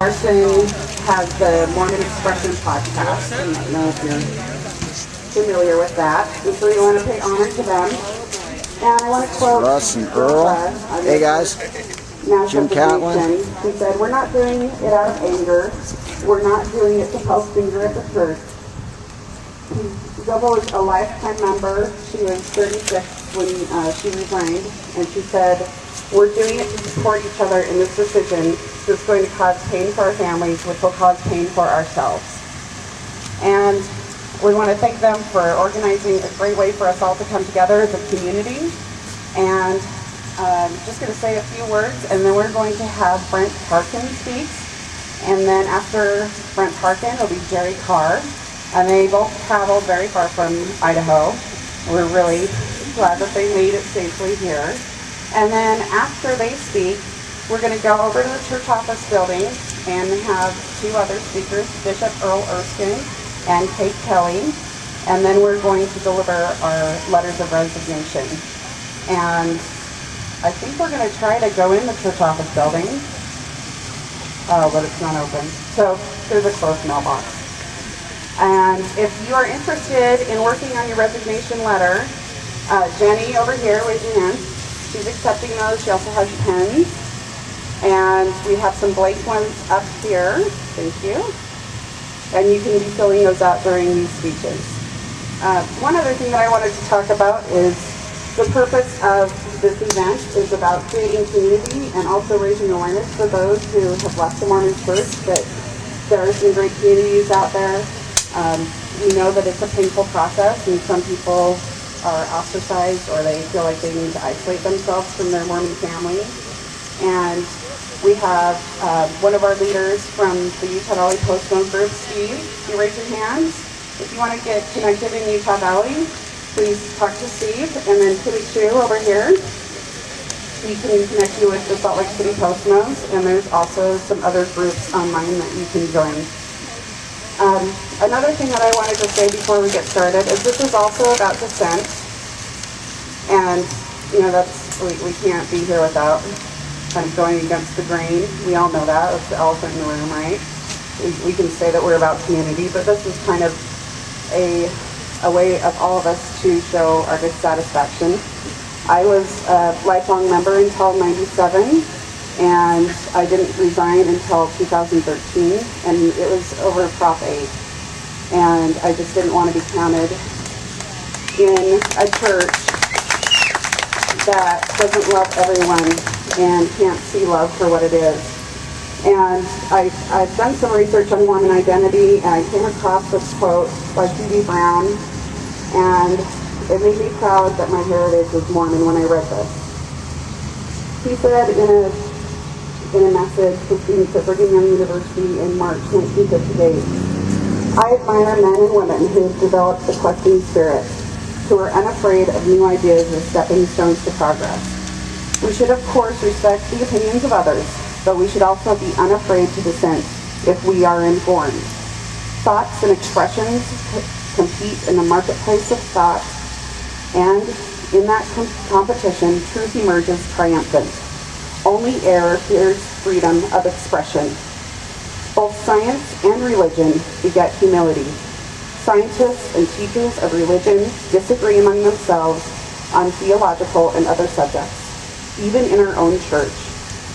Larson has the Mormon Expression podcast. I don't know if you're familiar with that. And so we want to pay honor to them. And I want to quote Russ and Earl. Hey guys. Jim Catlin. He said, "We're not doing it out of anger. We're not doing it to poke finger at the church." Zobo was a lifetime member. She was 36 when she resigned, and she said, "We're doing it to support each other in this decision that's going to cause pain for our families, which will cause pain for ourselves." And we want to thank them for organizing a great way for us all to come together as a community. And I'm just going to say a few words, and then we're going to have Brent Parkin speak. And then after Brent Parkin, it'll be Jerry Carr. And they both traveled very far from Idaho. We're really glad that they made it safely here. And then after they speak, we're going to go over to the church office building and have two other speakers, Bishop Earl Erskine and Kate Kelly. And then we're going to deliver our letters of resignation. And I think we're going to try to go in the church office building. Oh, but it's not open. So there's a closed mailbox. And if you are interested in working on your resignation letter, Jenny over here, raise your hand. She's accepting those. She also has pens. And we have some blank ones up here. Thank you. And you can be filling those out during these speeches. One other thing that I wanted to talk about is the purpose of this event is about creating community and also raising awareness for those who have left the Mormon Church that there are some great communities out there. We know that it's a painful process, and some people are ostracized or they feel like they need to isolate themselves from their Mormon family. And we have one of our leaders from the Utah Valley Postman group, Steve. You raise your hands. If you want to get connected in Utah Valley, please talk to Steve. And then Kitty Chu over here, he can connect you with the Salt Lake City Postmas. And there's also some other groups online that you can join. Another thing that I wanted to say before we get started is this is also about dissent. And, you know, we can't be here without kind of going against the grain. We all know that. That's the elephant in the room, right? We can say that we're about community, but this is kind of a way of all of us to show our dissatisfaction. I was a lifelong member until 97, and I didn't resign until 2013, and it was over Prop 8. And I just didn't want to be counted in a church that doesn't love everyone and can't see love for what it is. And I've done some research on Mormon identity, and I came across this quote by T.D. Brown, and it made me proud that my heritage is Mormon when I read this. He said in a message to students at Brigham Young University in March 1958, "I admire men and women who have developed the questioning spirit, who are unafraid of new ideas as stepping stones to progress. We should, of course, respect the opinions of others, but we should also be unafraid to dissent if we are informed. Thoughts and expressions compete in the marketplace of thought, and in that competition, truth emerges triumphant. Only error fears freedom of expression. Both science and religion beget humility. Scientists and teachers of religion disagree among themselves on theological and other subjects. Even in our own church,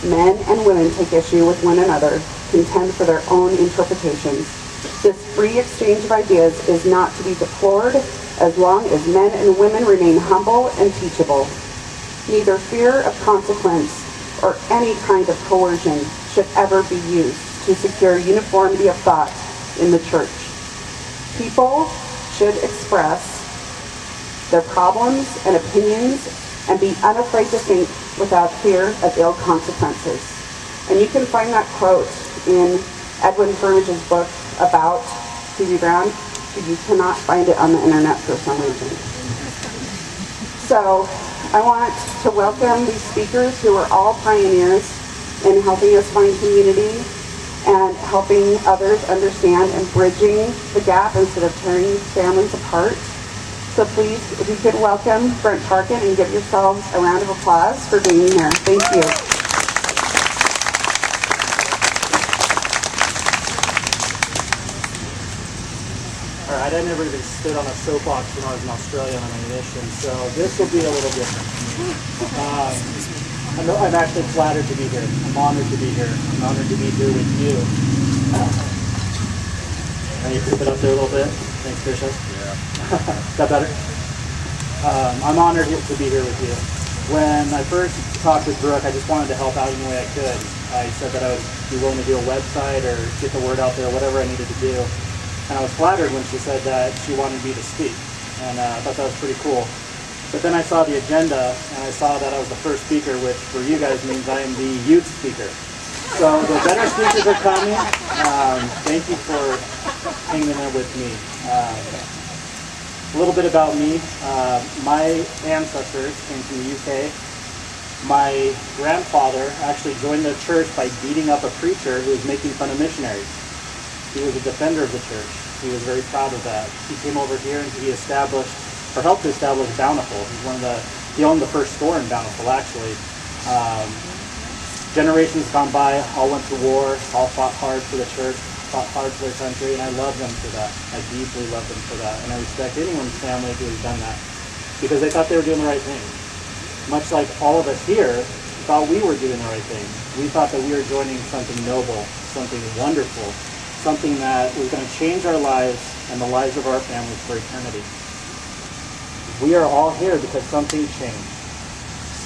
men and women take issue with one another, contend for their own interpretations. This free exchange of ideas is not to be deplored as long as men and women remain humble and teachable. Neither fear of consequence or any kind of coercion should ever be used to secure uniformity of thought in the church. People should express their problems and opinions and be unafraid to think without fear of ill consequences." And you can find that quote in Edwin Furnage's book about T.D. Brown. You cannot find it on the internet for some reason. So I want to welcome these speakers who are all pioneers in helping us find community and helping others understand and bridging the gap instead of tearing families apart. So please, if you could welcome Brent Parkin and give yourselves a round of applause for being here. Thank you. Alright, I never even stood on a soapbox when I was in Australia on a mission, so this will be a little different. I'm actually flattered to be here. I'm honored to be here. I'm honored to be here with you. Can you keep it up there a little bit? Thanks, Bishop. Yeah. Is that better? I'm honored to be here with you. When I first talked with Brooke, I just wanted to help out any way I could. I said that I would be willing to do a website or get the word out there, whatever I needed to do. And I was flattered when she said that she wanted me to speak. And I thought that was pretty cool. But then I saw the agenda, and I saw that I was the first speaker, which for you guys means I am the youth speaker. So the better speakers are coming. Thank you for hanging in there with me. A little bit about me. My ancestors came from the UK. My grandfather actually joined the church by beating up a preacher who was making fun of missionaries. He was a defender of the church. He was very proud of that. He came over here and he established, or helped to establish Bountiful. He owned the first store in Bountiful, actually. Generations gone by, all went to war, all fought hard for the church, fought hard for their country, and I love them for that. I deeply love them for that, and I respect anyone's family who has done that, because they thought they were doing the right thing. Much like all of us here thought we were doing the right thing. We thought that we were joining something noble, something wonderful, something that was going to change our lives and the lives of our families for eternity. We are all here because something changed.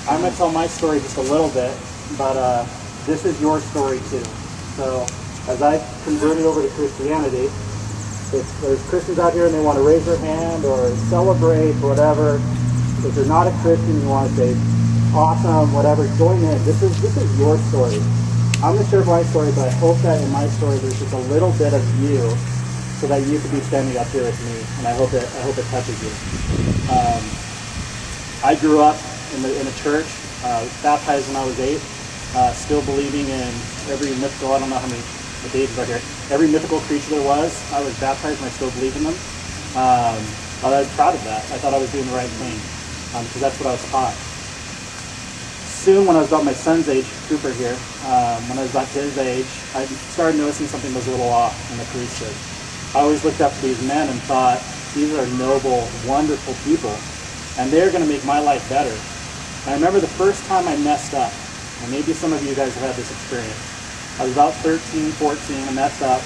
I'm going to tell my story just a little bit, but this is your story too. So as I converted over to Christianity, if there's Christians out here and they want to raise their hand or celebrate or whatever, if you're not a Christian, you want to say, awesome, whatever, join in. This is your story. I'm going to share my story, but I hope that in my story there's just a little bit of you so that you could be standing up here with me, and I hope it touches you. I grew up in a church, baptized when I was 8, still believing in every mythical, I don't know how many ages are here, every mythical creature there was. I was baptized and I still believe in them. I was proud of that. I thought I was doing the right thing, because that's what I was taught. Soon, when I was about my son's age, Cooper here, when I was about his age, I started noticing something was a little off in the priesthood. I always looked up to these men and thought, these are noble, wonderful people, and they're going to make my life better. And I remember the first time I messed up, and maybe some of you guys have had this experience. I was about 13, 14, I messed up,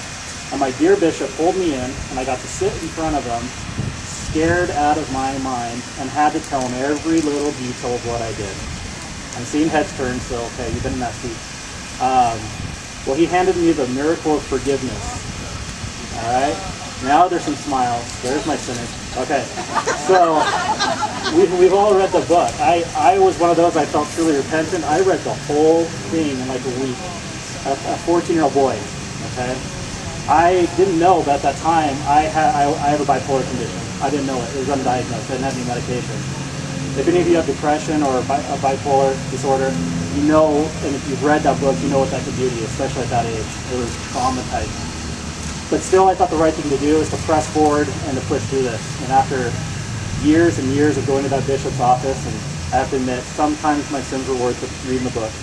and my dear bishop pulled me in, and I got to sit in front of him, scared out of my mind, and had to tell him every little detail of what I did. I'm seeing heads turn, so okay, you've been in that seat. Well, he handed me the miracle of forgiveness. All right? Now there's some smiles. There's my cynic. Okay. So, we've all read the book. I was one of those, I felt truly repentant. I read the whole thing in like a week. A 14-year-old boy. Okay? I didn't know, but at that time, I have a bipolar condition. I didn't know it. It was undiagnosed. I didn't have any medication. If any of you have depression or a bipolar disorder, you know, and if you've read that book, you know what that could do to you, especially at that age. It was traumatizing. But still, I thought the right thing to do is to press forward and to push through this. And after years and years of going to that bishop's office, and I have to admit, sometimes my sins were worth reading the book,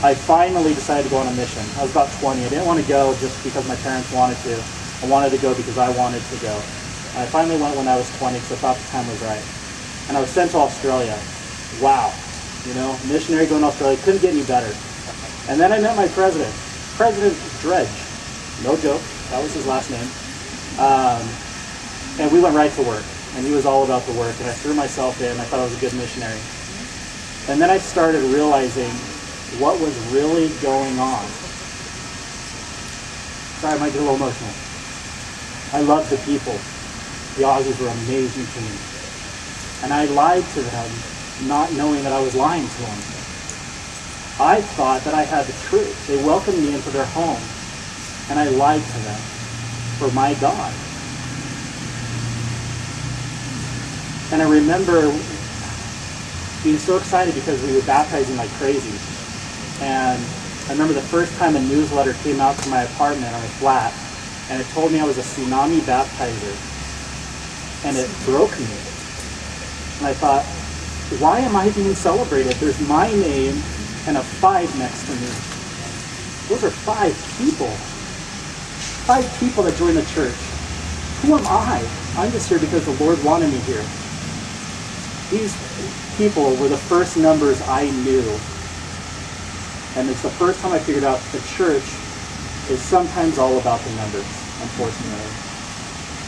I finally decided to go on a mission. I was about 20. I didn't want to go just because my parents wanted to. I wanted to go because I wanted to go. I finally went when I was 20 because I thought the time was right. And I was sent to Australia. Wow. You know, missionary going to Australia, couldn't get any better. And then I met my president, President Dredge. No joke, that was his last name. And we went right to work. And he was all about the work. And I threw myself in. I thought I was a good missionary. And then I started realizing what was really going on. Sorry, I might get a little emotional. I loved the people. The Aussies were amazing to me. And I lied to them, not knowing that I was lying to them. I thought that I had the truth. They welcomed me into their home, and I lied to them for my God. And I remember being so excited because we were baptizing like crazy. And I remember the first time a newsletter came out to my apartment or my flat, and it told me I was a tsunami baptizer. And it broke me. And I thought, why am I being celebrated? There's my name and a 5 next to me. Those are 5 people. 5 people that joined the church. who am I? I'm just here because the Lord wanted me here. These people were the first numbers I knew. And it's the first time I figured out the church is sometimes all about the numbers, unfortunately.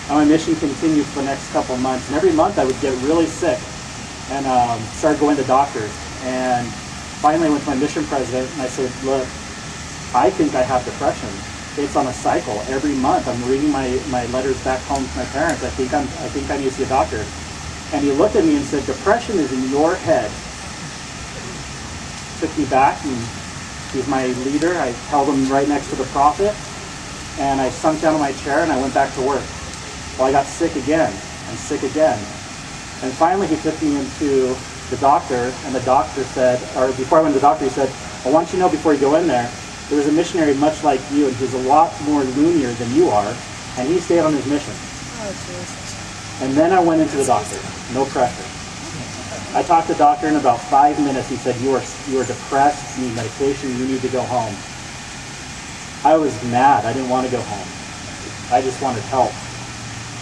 And my mission continued for the next couple of months. And every month I would get really sick and start going to doctors. And finally I went to my mission president and I said, look, I think I have depression. It's on a cycle. Every month I'm reading my letters back home to my parents. I think I need to see a doctor. And he looked at me and said, depression is in your head. Took me back, and he's my leader. I held him right next to the prophet. And I sunk down in my chair and I went back to work. Well, I got sick again and sick again. And finally he took me into the doctor, and the doctor said, or before I went to the doctor, he said, I want you to know before you go in there was a missionary much like you, and he's a lot more loonier than you are, and he stayed on his mission. Oh, Jesus. And then I went into the doctor, no pressure. I talked to the doctor in about 5 minutes. He said, you are depressed, you need medication, you need to go home. I was mad. I didn't want to go home. I just wanted help.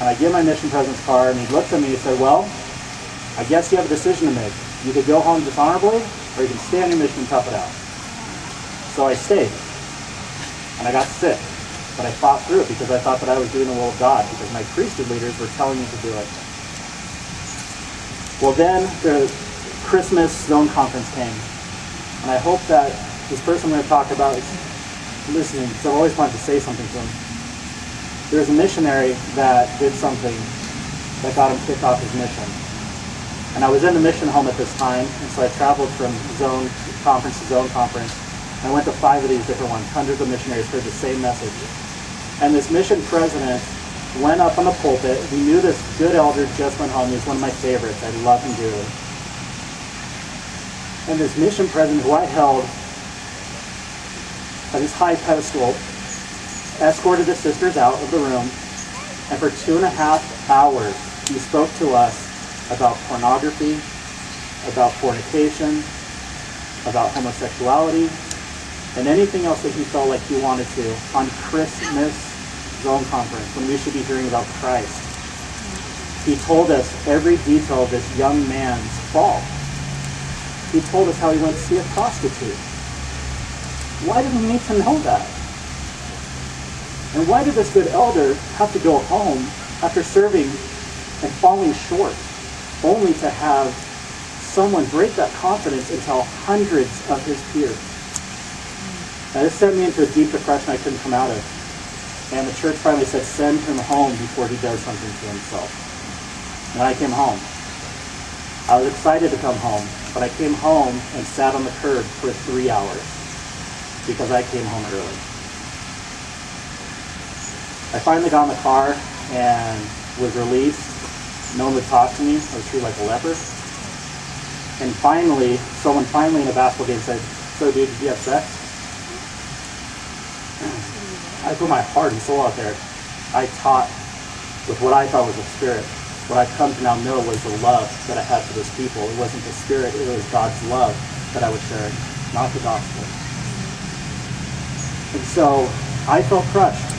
And I gave my mission president's card, and he looked at me and said, well, I guess you have a decision to make. You could go home dishonorably, or you can stay on your mission and tough it out. So I stayed, and I got sick, but I fought through it because I thought that I was doing the will of God, because my priesthood leaders were telling me to do it. Well, then the Christmas zone conference came, and I hope that this person I'm going to talk about is listening, because I've always wanted to say something to him. There was a missionary that did something that got him kicked off his mission. And I was in the mission home at this time, and so I traveled from zone conference to zone conference. I went to 5 of these different ones. Hundreds of missionaries heard the same message. And this mission president went up on the pulpit. We knew this good elder just went home. He was one of my favorites. I love him dearly. And this mission president, who I held at his high pedestal, escorted the sisters out of the room. And for 2.5 hours, he spoke to us about pornography, about fornication, about homosexuality, and anything else that he felt like he wanted to on Christmas zone conference, when we should be hearing about Christ. He told us every detail of this young man's fall. He told us how he went to see a prostitute. Why did we need to know that? And why did this good elder have to go home after serving and falling short, only to have someone break that confidence and tell hundreds of his peers? Now, this sent me into a deep depression I couldn't come out of. And the church finally said, send him home before he does something to himself. And I came home. I was excited to come home, but I came home and sat on the curb for 3 hours because I came home early. I finally got in the car and was released. No one would talk to me. I was treated like a leper. And finally, someone in a basketball game said, so dude, did you have sex? I put my heart and soul out there. I taught with what I thought was the Spirit. What I've come to now know was the love that I had for those people. It wasn't the Spirit, it was God's love that I was sharing, not the gospel. And so I felt crushed.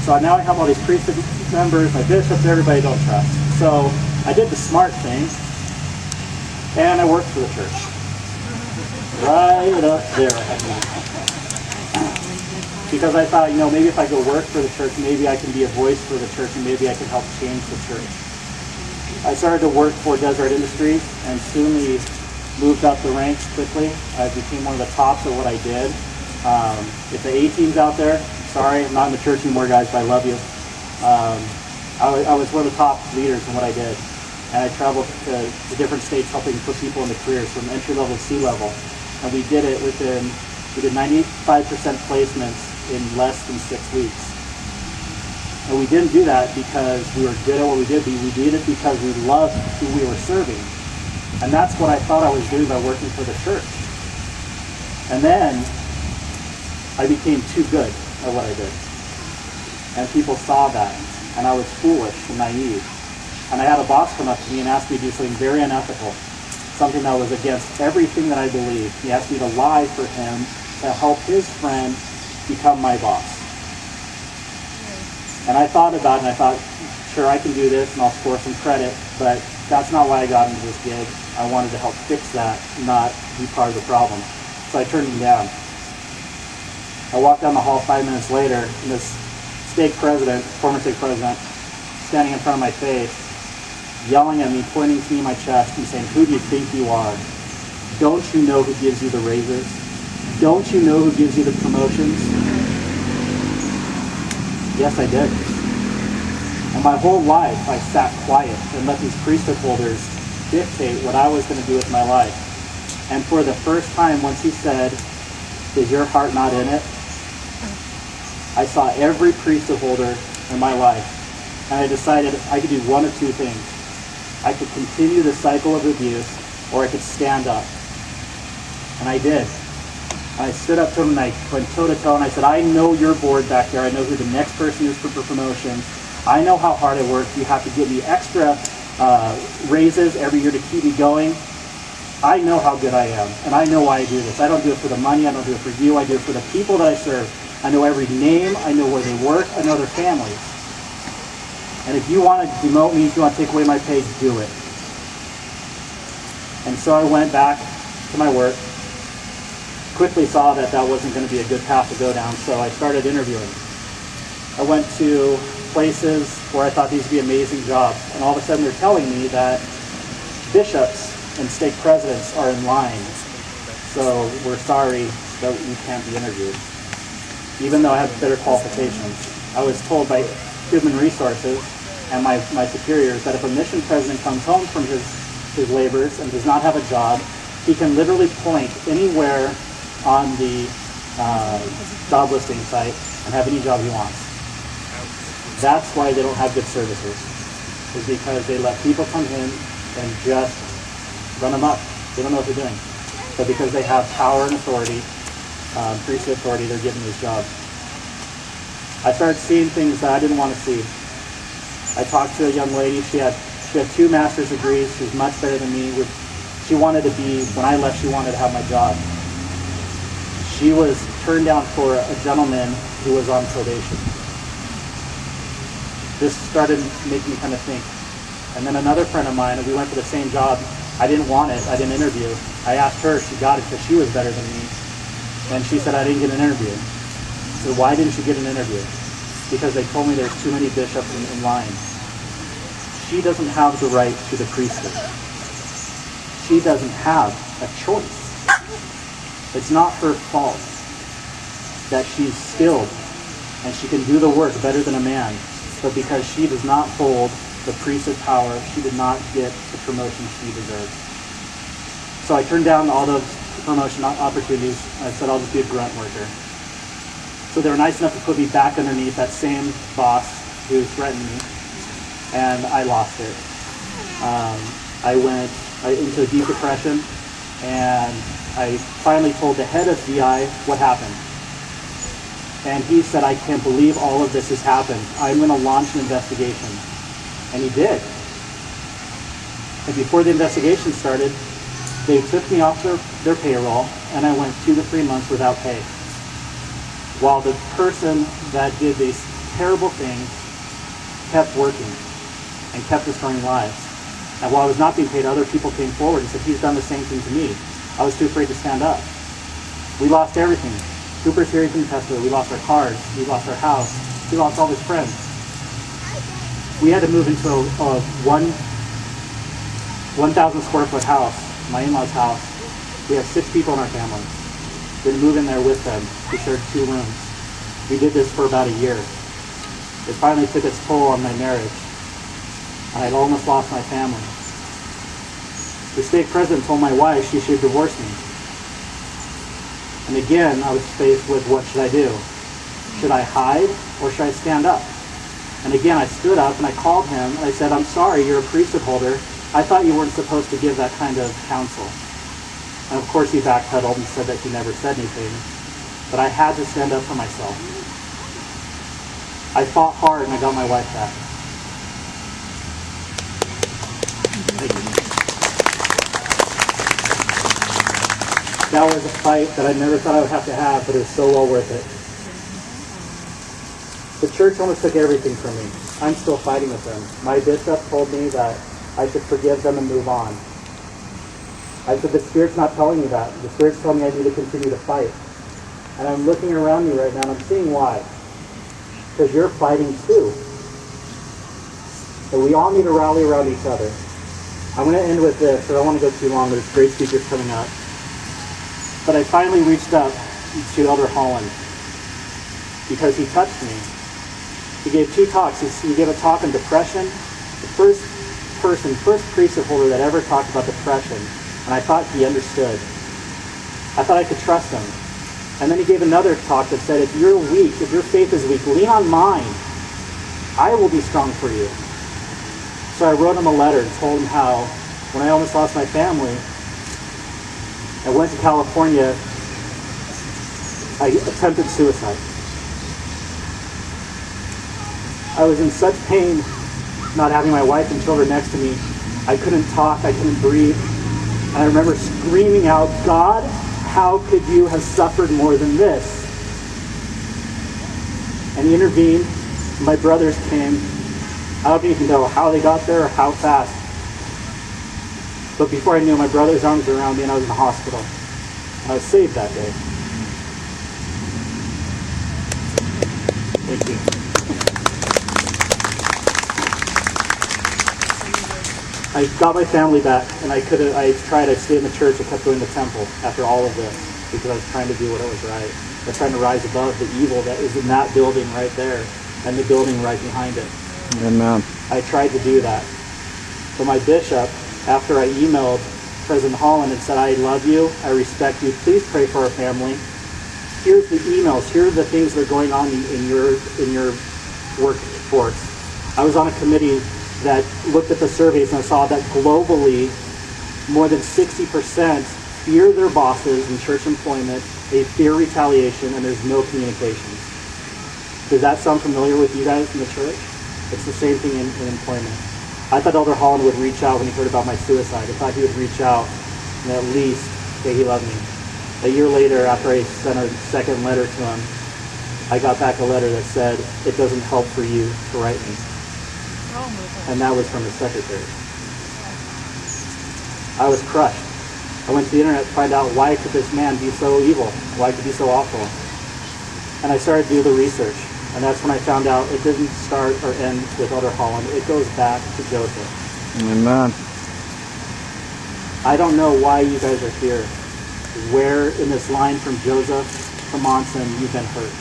So now I have all these priesthood members, my bishops, everybody I don't trust. So I did the smart thing, and I worked for the church. Right up there. Because I thought, maybe if I go work for the church, maybe I can be a voice for the church, and maybe I can help change the church. I started to work for Desert Industries, and soon moved up the ranks quickly. I became one of the tops of what I did. If the A-team's out there, sorry, I'm not in the church anymore, guys, but I love you. I was one of the top leaders in what I did. And I traveled to different states helping put people into careers from entry-level to C-level. And we did it we did 95% placements in less than 6 weeks. And we didn't do that because we were good at what we did. We did it because we loved who we were serving. And that's what I thought I was doing by working for the church. And then I became too good at what I did. And people saw that. And I was foolish and naive. And I had a boss come up to me and ask me to do something very unethical. Something that was against everything that I believed. He asked me to lie for him to help his friend become my boss. And I thought about it, and I thought, sure, I can do this and I'll score some credit, but that's not why I got into this gig. I wanted to help fix that, not be part of the problem. So I turned him down. I walked down the hall 5 minutes later, and this stake president, former stake president, standing in front of my face, yelling at me, pointing to me in my chest and saying, "Who do you think you are? Don't you know who gives you the raises? Don't you know who gives you the promotions?" Yes, I did. And my whole life, I sat quiet and let these priesthood holders dictate what I was going to do with my life. And for the first time, once he said, "Is your heart not in it?" I saw every priesthood holder in my life, and I decided I could do one of two things. I could continue the cycle of abuse, or I could stand up. And I did. I stood up to him and I went toe to toe and I said, "I know your board back there. I know who the next person is for promotions. I know how hard I work. You have to give me extra raises every year to keep me going. I know how good I am, and I know why I do this. I don't do it for the money. I don't do it for you. I do it for the people that I serve. I know every name. I know where they work. I know their families. And if you want to demote me, if you want to take away my pay, do it." And so I went back to my work, quickly saw that that wasn't going to be a good path to go down, so I started interviewing. I went to places where I thought these would be amazing jobs, and all of a sudden they're telling me that bishops and stake presidents are in line, so we're sorry that you can't be interviewed. Even though I have better qualifications. I was told by human resources and my superiors that if a mission president comes home from his labors and does not have a job, he can literally point anywhere on the job listing site and have any job he wants. That's why they don't have good services, is because they let people come in and just run them up. They don't know what they're doing. But because they have power and authority, priesthood authority, they're given these jobs. I started seeing things that I didn't want to see. I talked to a young lady. She had 2 master's degrees. She was much better than me. She wanted to be, when I left, she wanted to have my job. She was turned down for a gentleman who was on probation. This started making me kind of think. And then another friend of mine, we went for the same job. I didn't want it. I didn't interview. I asked her. She got it because she was better than me. And she said, "I didn't get an interview." So why didn't you get an interview? Because they told me there's too many bishops in line. She doesn't have the right to the priesthood. She doesn't have a choice. It's not her fault that she's skilled and she can do the work better than a man, but because she does not hold the priesthood power, she did not get the promotion she deserved. So I turned down all those promotion opportunities. I said, "I'll just be a grunt worker." So they were nice enough to put me back underneath that same boss who threatened me, and I lost it. I went into a deep depression, and I finally told the head of DI what happened. And he said, "I can't believe all of this has happened. I'm going to launch an investigation." And he did. And before the investigation started, they took me off their payroll, and I went 2 to 3 months without pay. While the person that did these terrible things kept working and kept destroying lives. And while I was not being paid, other people came forward and said, "He's done the same thing to me." I was too afraid to stand up. We lost everything. Cooper's here, he can attest to it. We lost our cars. We lost our house. We lost all his friends. We had to move into a 1,000 square foot house, my in-laws' house. We have 6 people in our family. We had to move in there with them. We shared 2 rooms. We did this for about a year. It finally took its toll on my marriage. I had almost lost my family. The stake president told my wife she should divorce me. And again, I was faced with, what should I do? Should I hide or should I stand up? And again, I stood up and I called him and I said, "I'm sorry, you're a priesthood holder. I thought you weren't supposed to give that kind of counsel." And of course he backpedaled and said that he never said anything. But I had to stand up for myself. I fought hard and I got my wife back. Thank you. That was a fight that I never thought I would have to have, but it was so well worth it. The church almost took everything from me. I'm still fighting with them. My bishop told me that I should forgive them and move on. I said, the Spirit's not telling me that. The Spirit's telling me I need to continue to fight. And I'm looking around me right now and I'm seeing why. Because you're fighting too. And we all need to rally around each other. I'm going to end with this, so I don't want to go too long, but it's great speakers coming up. But I finally reached out to Elder Holland because he touched me. He gave 2 talks. He gave a talk on depression. The first priesthood holder that ever talked about depression. And I thought he understood. I thought I could trust him. And then he gave another talk that said, if you're weak, if your faith is weak, lean on mine. I will be strong for you. So I wrote him a letter and told him how, when I almost lost my family, I went to California, I attempted suicide. I was in such pain not having my wife and children next to me. I couldn't talk, I couldn't breathe. And I remember screaming out, God, how could you have suffered more than this? And he intervened. My brothers came. I don't even know how they got there or how fast. But before I knew, my brother's arms were around me and I was in the hospital. I was saved that day. Thank you. I got my family back, and I stayed in the church. I kept going to temple after all of this because I was trying to do what was right. I was trying to rise above the evil that is in that building right there and the building right behind it. Amen. I tried to do that. But my bishop, after I emailed President Holland and said, I love you, I respect you, please pray for our family. Here's the emails, here are the things that are going on in your workforce. I was on a committee that looked at the surveys and I saw that globally, more than 60% fear their bosses in church employment, they fear retaliation, and there's no communication. Does that sound familiar with you guys in the church? It's the same thing in employment. I thought Elder Holland would reach out when he heard about my suicide. I thought he would reach out and at least say he loved me. A year later, after I sent a second letter to him, I got back a letter that said, it doesn't help for you to write me. And that was from his secretary. I was crushed. I went to the internet to find out, why could this man be so evil? Why could he be so awful? And I started to do the research. And that's when I found out it didn't start or end with Elder Holland. It goes back to Joseph. Amen. I don't know why you guys are here. Where in this line from Joseph to Monson you've been hurt.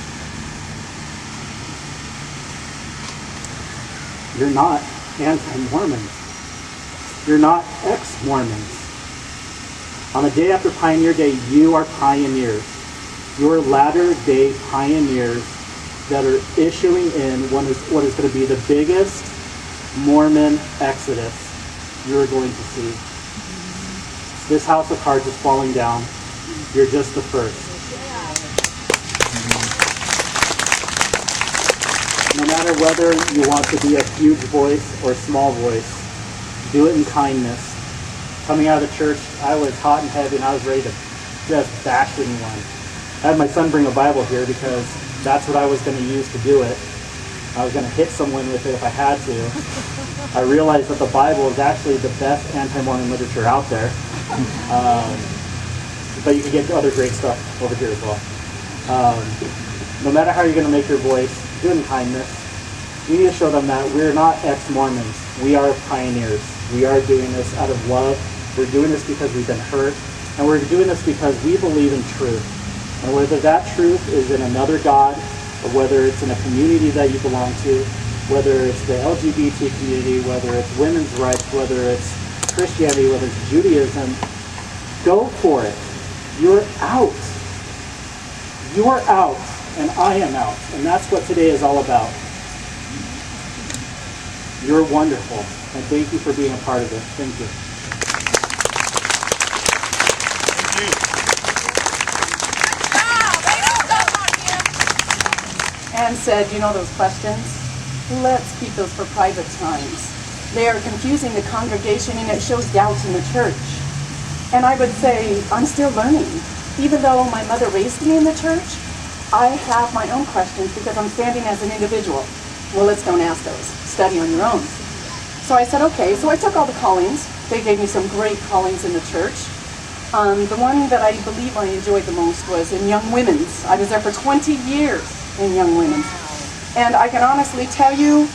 You're not anti-Mormons. You're not ex-Mormons. On the day after Pioneer Day, you are pioneers. You are latter-day pioneers that are issuing in what is going to be the biggest Mormon exodus you're going to see. This house of cards is falling down. You're just the first. No matter whether you want to be a huge voice or a small voice, do it in kindness. Coming out of the church, I was hot and heavy and I was ready to just bash anyone. I had my son bring a Bible here because that's what I was going to use to do it. I was going to hit someone with it if I had to. I realized that the Bible is actually the best anti-Mormon literature out there. But you can get other great stuff over here as well. No matter how you're going to make your voice, do it in kindness. We need to show them that we're not ex-Mormons. We are pioneers. We are doing this out of love. We're doing this because we've been hurt. And we're doing this because we believe in truth. And whether that truth is in another God, or whether it's in a community that you belong to, whether it's the LGBT community, whether it's women's rights, whether it's Christianity, whether it's Judaism, go for it. You're out. You are out, and I am out. And that's what today is all about. You're wonderful, and thank you for being a part of this. Thank you. Anne said, you know those questions? Let's keep those for private times. They are confusing the congregation and it shows doubt in the church. And I would say, I'm still learning. Even though my mother raised me in the church, I have my own questions because I'm standing as an individual. Well, let's don't ask those. Study on your own. So I said, okay. So I took all the callings. They gave me some great callings in the church. The one that I believe I enjoyed the most was in Young Women's. I was there for 20 years in Young Women's. And I can honestly tell you,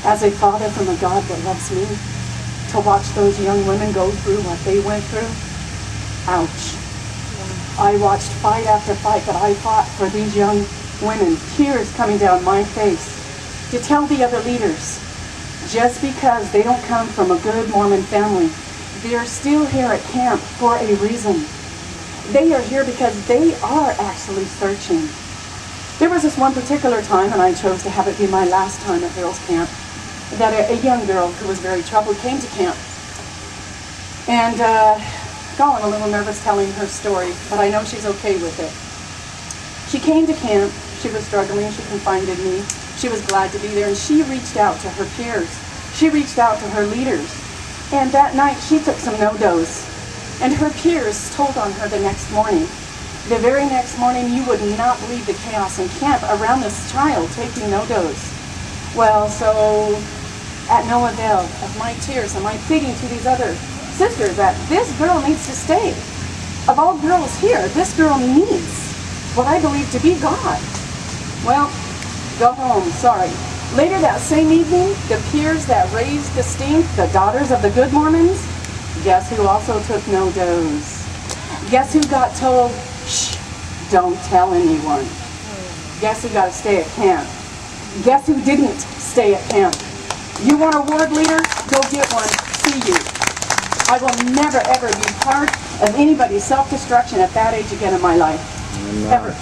as a father from a God that loves me, to watch those young women go through what they went through, ouch. I watched fight after fight that I fought for these young women, tears coming down my face, to tell the other leaders, just because they don't come from a good Mormon family, they're still here at camp for a reason. They are here because they are actually searching. There was this one particular time, and I chose to have it be my last time at girls' camp, that a young girl who was very troubled came to camp. And I'm a little nervous telling her story, but I know she's okay with it. She came to camp, she was struggling, she confided in me, she was glad to be there, and she reached out to her peers. She reached out to her leaders. And that night she took some no-dos, and her peers told on her the next morning. The very next morning, you would not believe the chaos in camp around this child taking no-dos. Well, so at no avail of my tears and my pleading to these other sisters that this girl needs to stay. Of all girls here, this girl needs what I believe to be God. Well, go home, sorry. Later that same evening, the peers that raised the stink, the daughters of the good Mormons, guess who also took no-dos? Guess who got told, shh, don't tell anyone? Guess who got to stay at camp? Guess who didn't stay at camp? You want a ward leader? Go get one. See you. I will never, ever be part of anybody's self-destruction at that age again in my life. Ever.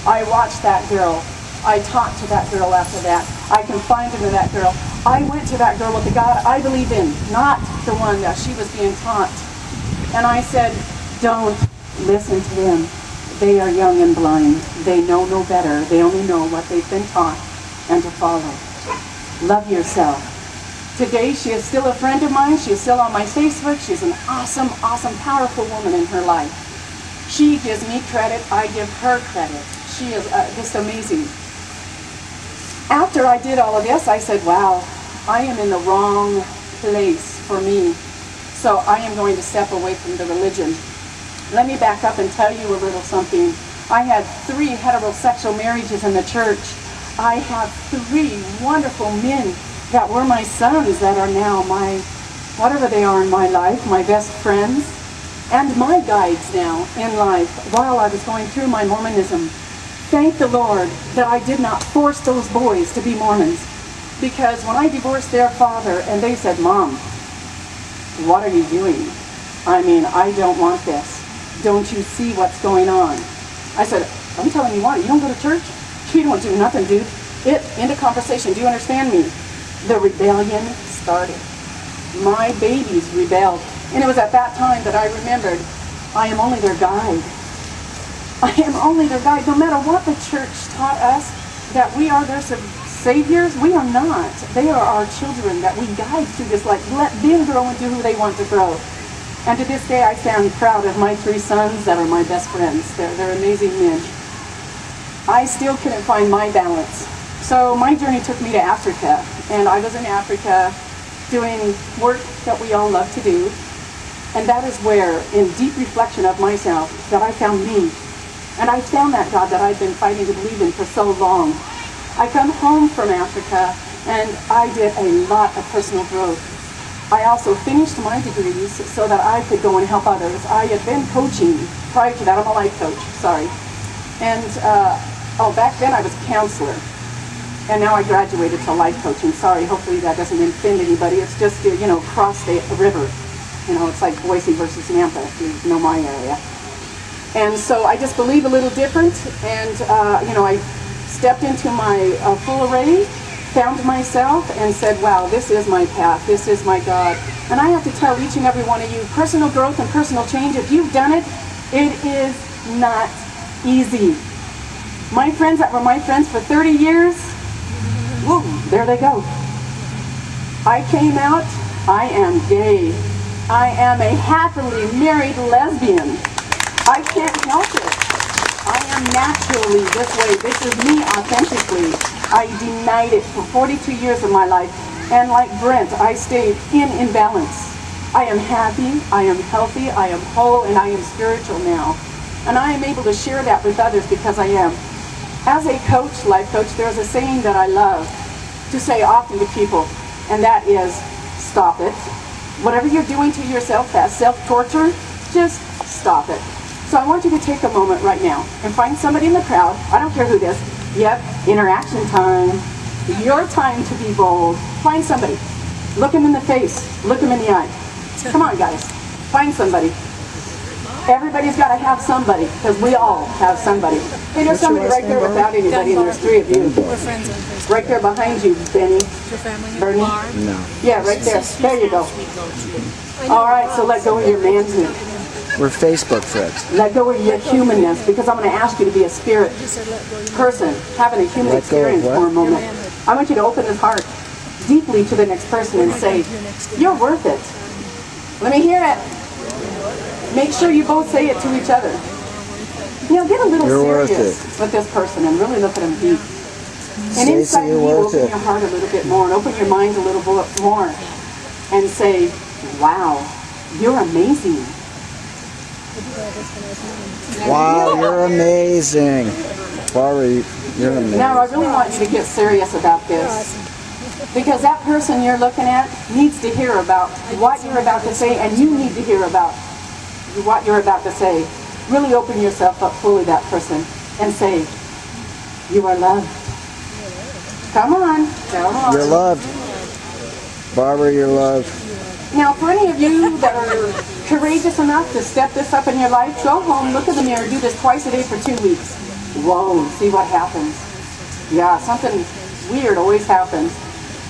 I watched that girl. I talked to that girl after that. I confided in that girl. I went to that girl with the God I believe in, not the one that she was being taught. And I said, don't listen to them. They are young and blind. They know no better. They only know what they've been taught and to follow. Love yourself. Today, she is still a friend of mine. She is still on my Facebook. She's an awesome, awesome, powerful woman in her life. She gives me credit. I give her credit. She is just amazing. After I did all of this, I said, wow, I am in the wrong place for me. So I am going to step away from the religion. Let me back up and tell you a little something. I had 3 heterosexual marriages in the church. I have 3 wonderful men that were my sons that are now my, whatever they are in my life, my best friends, and my guides now in life while I was going through my Mormonism. Thank the Lord that I did not force those boys to be Mormons, because when I divorced their father and they said, Mom, what are you doing? I mean, I don't want this. Don't you see what's going on? I said, I'm telling you what, you don't go to church? You don't do nothing, dude. End of conversation. Do you understand me? The rebellion started. My babies rebelled. And it was at that time that I remembered, I am only their guide. I am only their guide. No matter what the church taught us, that we are their saviors, we are not. They are our children that we guide through this life. Let them grow into who they want to grow. And to this day, I stand proud of my 3 sons that are my best friends. They're amazing men. I still couldn't find my balance. So my journey took me to Africa. And I was in Africa doing work that we all love to do. And that is where, in deep reflection of myself, that I found me. And I found that God that I've been fighting to believe in for so long. I come home from Africa, and I did a lot of personal growth. I also finished my degrees so that I could go and help others. I had been coaching prior to that. I'm a life coach, sorry. And, back then I was a counselor. And now I graduated to life coaching. Sorry, hopefully that doesn't offend anybody. It's just to, cross the river. It's like Boise versus Nampa, if you know my area. And so I just believe a little different. And, I stepped into my full array, found myself, and said, wow, this is my path. This is my God. And I have to tell each and every one of you, personal growth and personal change, if you've done it, it is not easy. My friends that were my friends for 30 years, woo, there they go. I came out, I am gay. I am a happily married lesbian. I can't help it. I am naturally this way. This is me authentically. I denied it for 42 years of my life. And like Brent, I stayed in imbalance. I am happy, I am healthy, I am whole, and I am spiritual now. And I am able to share that with others because I am. As a coach, life coach, there's a saying that I love to say often to people, and that is, stop it. Whatever you're doing to yourself, that self-torture, just stop it. So I want you to take a moment right now and find somebody in the crowd, I don't care who it is, yep, interaction time, your time to be bold. Find somebody, look them in the face, look them in the eye. Come on guys, find somebody. Everybody's got to have somebody, because we all have somebody. Hey, there's somebody right there without anybody, and there's three of you. We're friends on Facebook. Right there behind you, Benny. Your family? Bernie? No. Yeah, right there. There you go. All right, so let go of your manhood. We're Facebook friends. Let go of your humanness, because I'm going to ask you to be a spirit person, having a human Let go of experience what? for a moment. I want you to open his heart deeply to the next person and say, you're worth it. Let me hear it. Make sure you both say it to each other. You know, get a little You're worth serious with this person and really look at him deep. And Stacey, inside you're you, worth open it. your heart a little bit more and open your mind a little bit more and say, wow, you're amazing. Wow, you're amazing. Barbara, you're amazing. Now, I really want you to get serious about this. Because that person you're looking at needs to hear about what you're about to say, and you need to hear about what you're about to say. Really open yourself up fully to that person and say, you are loved. Come on. Come on. You're loved. Barbara, you're loved. Now, for any of you that are courageous enough to step this up in your life, go home, look in the mirror, do this twice a day for 2 weeks. Whoa, see what happens. Yeah, something weird always happens.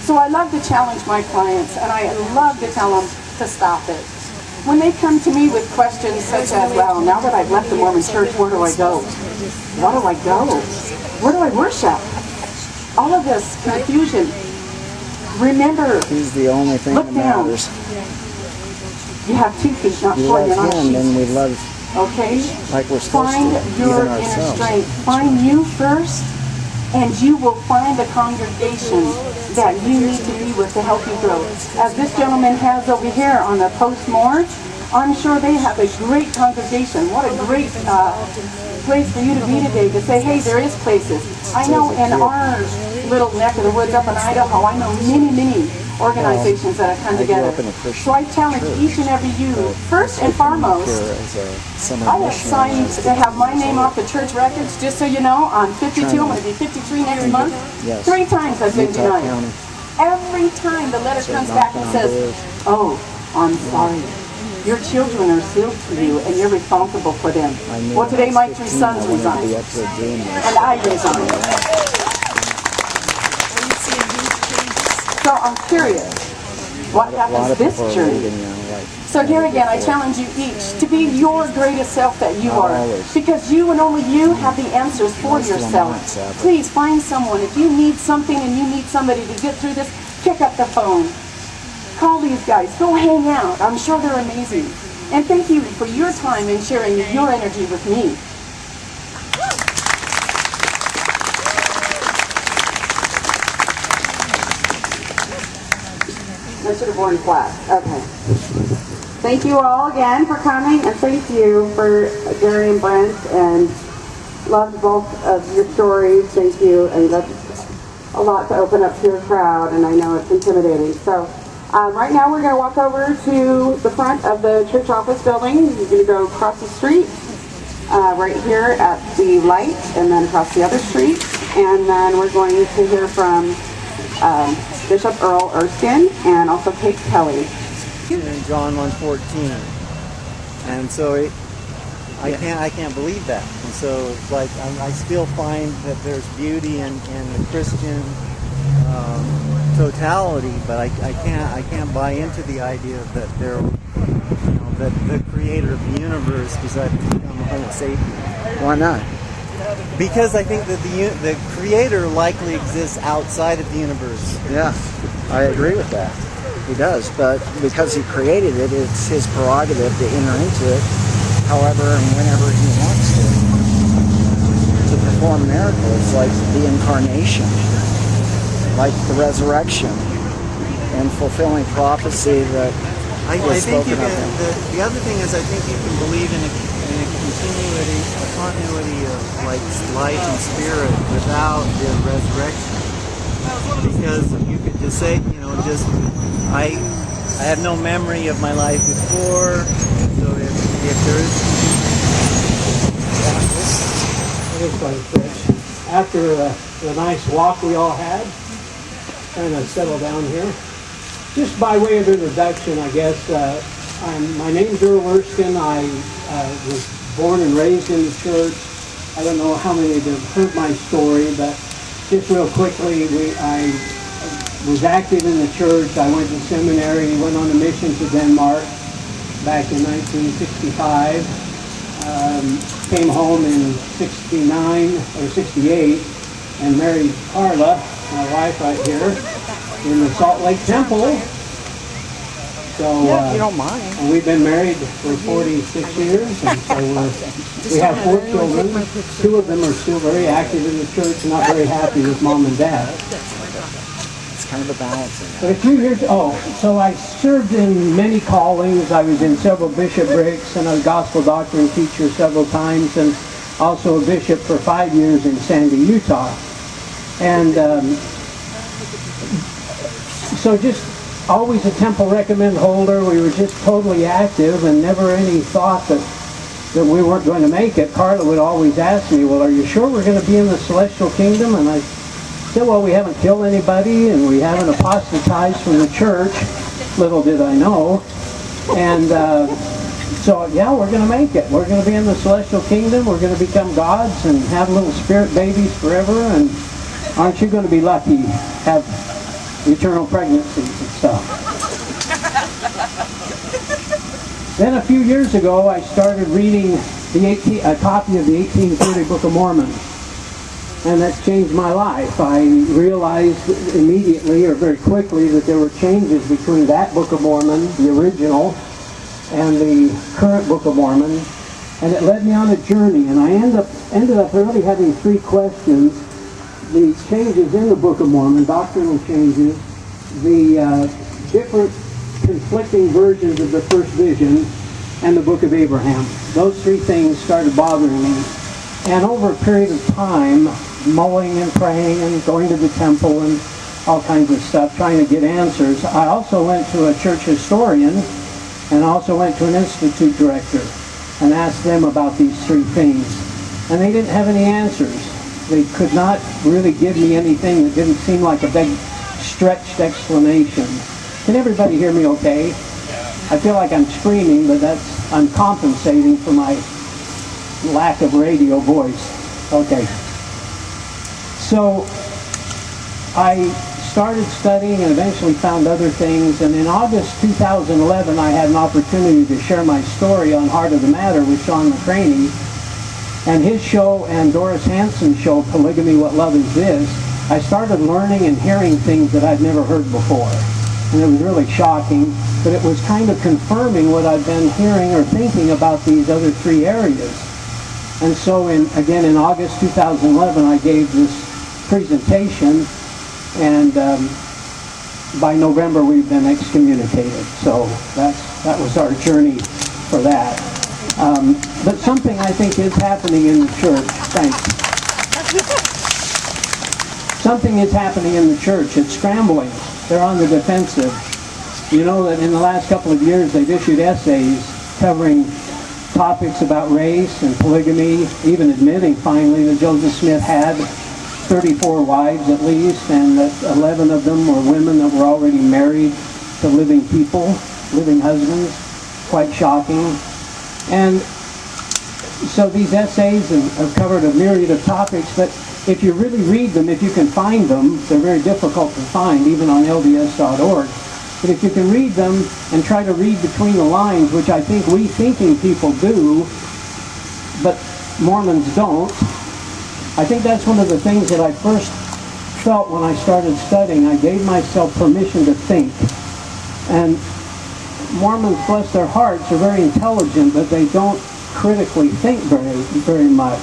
So I love to challenge my clients, and I love to tell them to stop it. When they come to me with questions such as, well, now that I've left the Mormon church, where do I go? What do I go? Where do I worship? All of this confusion. Remember, He's the only thing look that down. matters. You have 2 feet, not We 4. love You're not him, then we sheep. love Okay? like we're supposed Find to, your even inner ourselves. strength. Find you first, and you will find the congregation that you need to be with to help you grow. As this gentleman has over here on the post-mortem, I'm sure they have a great congregation. What a great place for you to be today, to say, hey, there is places. I know in our little neck of the woods up in Idaho, I know many organizations that have come I grew together. up in a Christian So I challenge church. each and every you, first and foremost, Here as a summer I have missionary. signed to have my name off the church records, just so you know, on 52, I'm going to be 53 next month. Yes. 3 times I've been Utah denied. County. Every time the letter comes back and knocking on says, doors. oh, I'm sorry. Your children are sealed to you and you're responsible for them. I knew Well, when today I my was 3 15, sons I wanted to resigned. be up there doing this. And I resigned. So I'm curious, what A lot happens of this people are journey? leaving now, like, So here again, I challenge you each to be your greatest self that you are. Always. Because you and only you have the answers for Most of them yourself. aren't, sadly. Please find someone. If you need something and you need somebody to get through this, pick up the phone. Call these guys. Go hang out. I'm sure they're amazing. And thank you for your time and sharing your energy with me. I should have worn flat. Okay. Thank you all again for coming, and thank you for Gary and Brent, and loved both of your stories. Thank you, and that's a lot to open up to a crowd, and I know it's intimidating. So right now we're going to walk over to the front of the church office building. You're going to go across the street, right here at the light, and then across the other street, and then we're going to hear from Bishop Earl Erskine and also Kate Kelly. In John 1:14, and so I can't believe that, and so it's like I still find that there's beauty in the Christian totality, but I can't buy into the idea that that the creator of the universe decided to become a Homo sapien. Why not? Because I think that the creator likely exists outside of the universe. Yeah, I agree with that. He does, but because he created it, it's his prerogative to enter into it however and whenever he wants to perform miracles like the incarnation, like the resurrection, and fulfilling prophecy that I was think you spoken can. of. The other thing is, I think you can believe in a continuity of like life and spirit without the resurrection, because you could just say, just I have no memory of my life before, so if there is. It is quite fresh. After the nice walk we all had, trying to settle down here. Just by way of introduction, I guess, my name's Earl Erskine. I was born and raised in the church. I don't know how many have heard my story, but just real quickly, I was active in the church. I went to seminary, went on a mission to Denmark back in 1965. Came home in 69 or 68 and married Carla, my wife right here, in the Salt Lake Temple. So, Yeah, if you don't mind. and we've been married for 46 years, and so we have 4 children. 2 of them are still very active in the church and not very happy with mom and dad. It's kind of a balancing act. But a few years, so I served in many callings. I was in several bishoprics and a gospel doctrine teacher several times, and also a bishop for 5 years in Sandy, Utah. And so just always a temple recommend holder. We were just totally active and never any thought that we weren't going to make it. Carla would always ask me, well, are you sure we're going to be in the celestial kingdom? And I said, well, we haven't killed anybody and we haven't apostatized from the church. Little did I know. And so, yeah, we're going to make it. We're going to be in the celestial kingdom. We're going to become gods and have little spirit babies forever. And aren't you going to be lucky to have eternal pregnancies and stuff? Then a few years ago, I started reading a copy of the 1830 Book of Mormon. And that's changed my life. I realized immediately or very quickly that there were changes between that Book of Mormon, the original, and the current Book of Mormon. And it led me on a journey. And I ended up really having 3 questions. The changes in the Book of Mormon, doctrinal changes, the different conflicting versions of the first vision, and the Book of Abraham. Those 3 things started bothering me. And over a period of time, mowing and praying and going to the temple and all kinds of stuff, trying to get answers, I also went to a church historian and also went to an institute director and asked them about these 3 things. And they didn't have any answers. They could not really give me anything that didn't seem like a big stretched explanation. Can everybody hear me okay? I feel like I'm screaming, but I'm compensating for my lack of radio voice. Okay. So I started studying and eventually found other things, and in August 2011 I had an opportunity to share my story on Heart of the Matter with Sean McCraney, and his show and Doris Hanson's show, Polygamy, What Love Is This. I started learning and hearing things that I'd never heard before, and it was really shocking, but it was kind of confirming what I'd been hearing or thinking about these other 3 areas. And so again in August 2011 I gave this presentation, and by November we've been excommunicated. So that was our journey for that. But something I think is happening in the church. Thanks. Something is happening in the church. It's scrambling. They're on the defensive. You know that in the last couple of years they've issued essays covering topics about race and polygamy, even admitting finally that Joseph Smith had 34 wives at least, and that 11 of them were women that were already married to living people, living husbands. Quite shocking. And so these essays have covered a myriad of topics, but if you really read them, if you can find them, they're very difficult to find, even on LDS.org. But if you can read them and try to read between the lines, which I think we thinking people do, but Mormons don't, I think that's one of the things that I first felt when I started studying. I gave myself permission to think. And Mormons, bless their hearts, are very intelligent, but they don't critically think very much.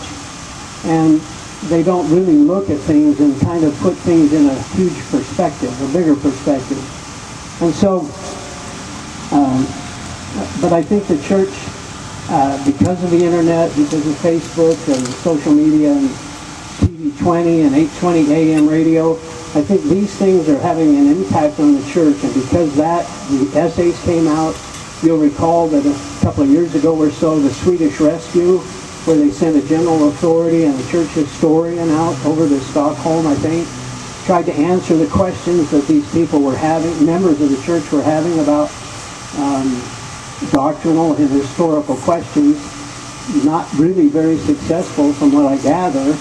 And they don't really look at things and kind of put things in a huge perspective, a bigger perspective. And so, but I think the church, because of the internet, because of Facebook and social media and TV 20 and 820 AM radio, I think these things are having an impact on the church. And because the essays came out, you'll recall that a couple of years ago or so, the Swedish Rescue, where they sent a general authority and a church historian out over to Stockholm, I think, tried to answer the questions that these people were having, members of the church were having about doctrinal and historical questions. Not really very successful from what I gather.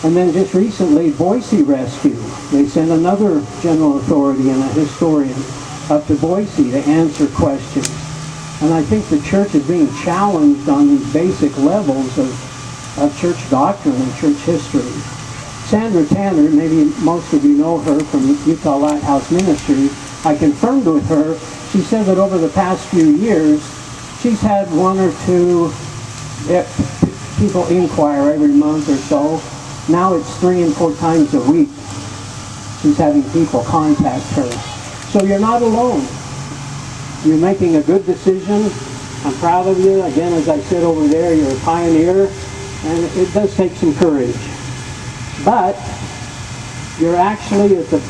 And then just recently, Boise Rescue, they sent another general authority and a historian up to Boise to answer questions. And I think the church is being challenged on these basic levels of church doctrine and church history. Sandra Tanner, maybe most of you know her from Utah Lighthouse Ministry, I confirmed with her. She said that over the past few years, she's had one or two people inquire every month or so. Now it's 3 and 4 times a week she's having people contact her. So you're not alone. You're making a good decision. I'm proud of you. Again, as I said over there, you're a pioneer, and it does take some courage. But you're actually at the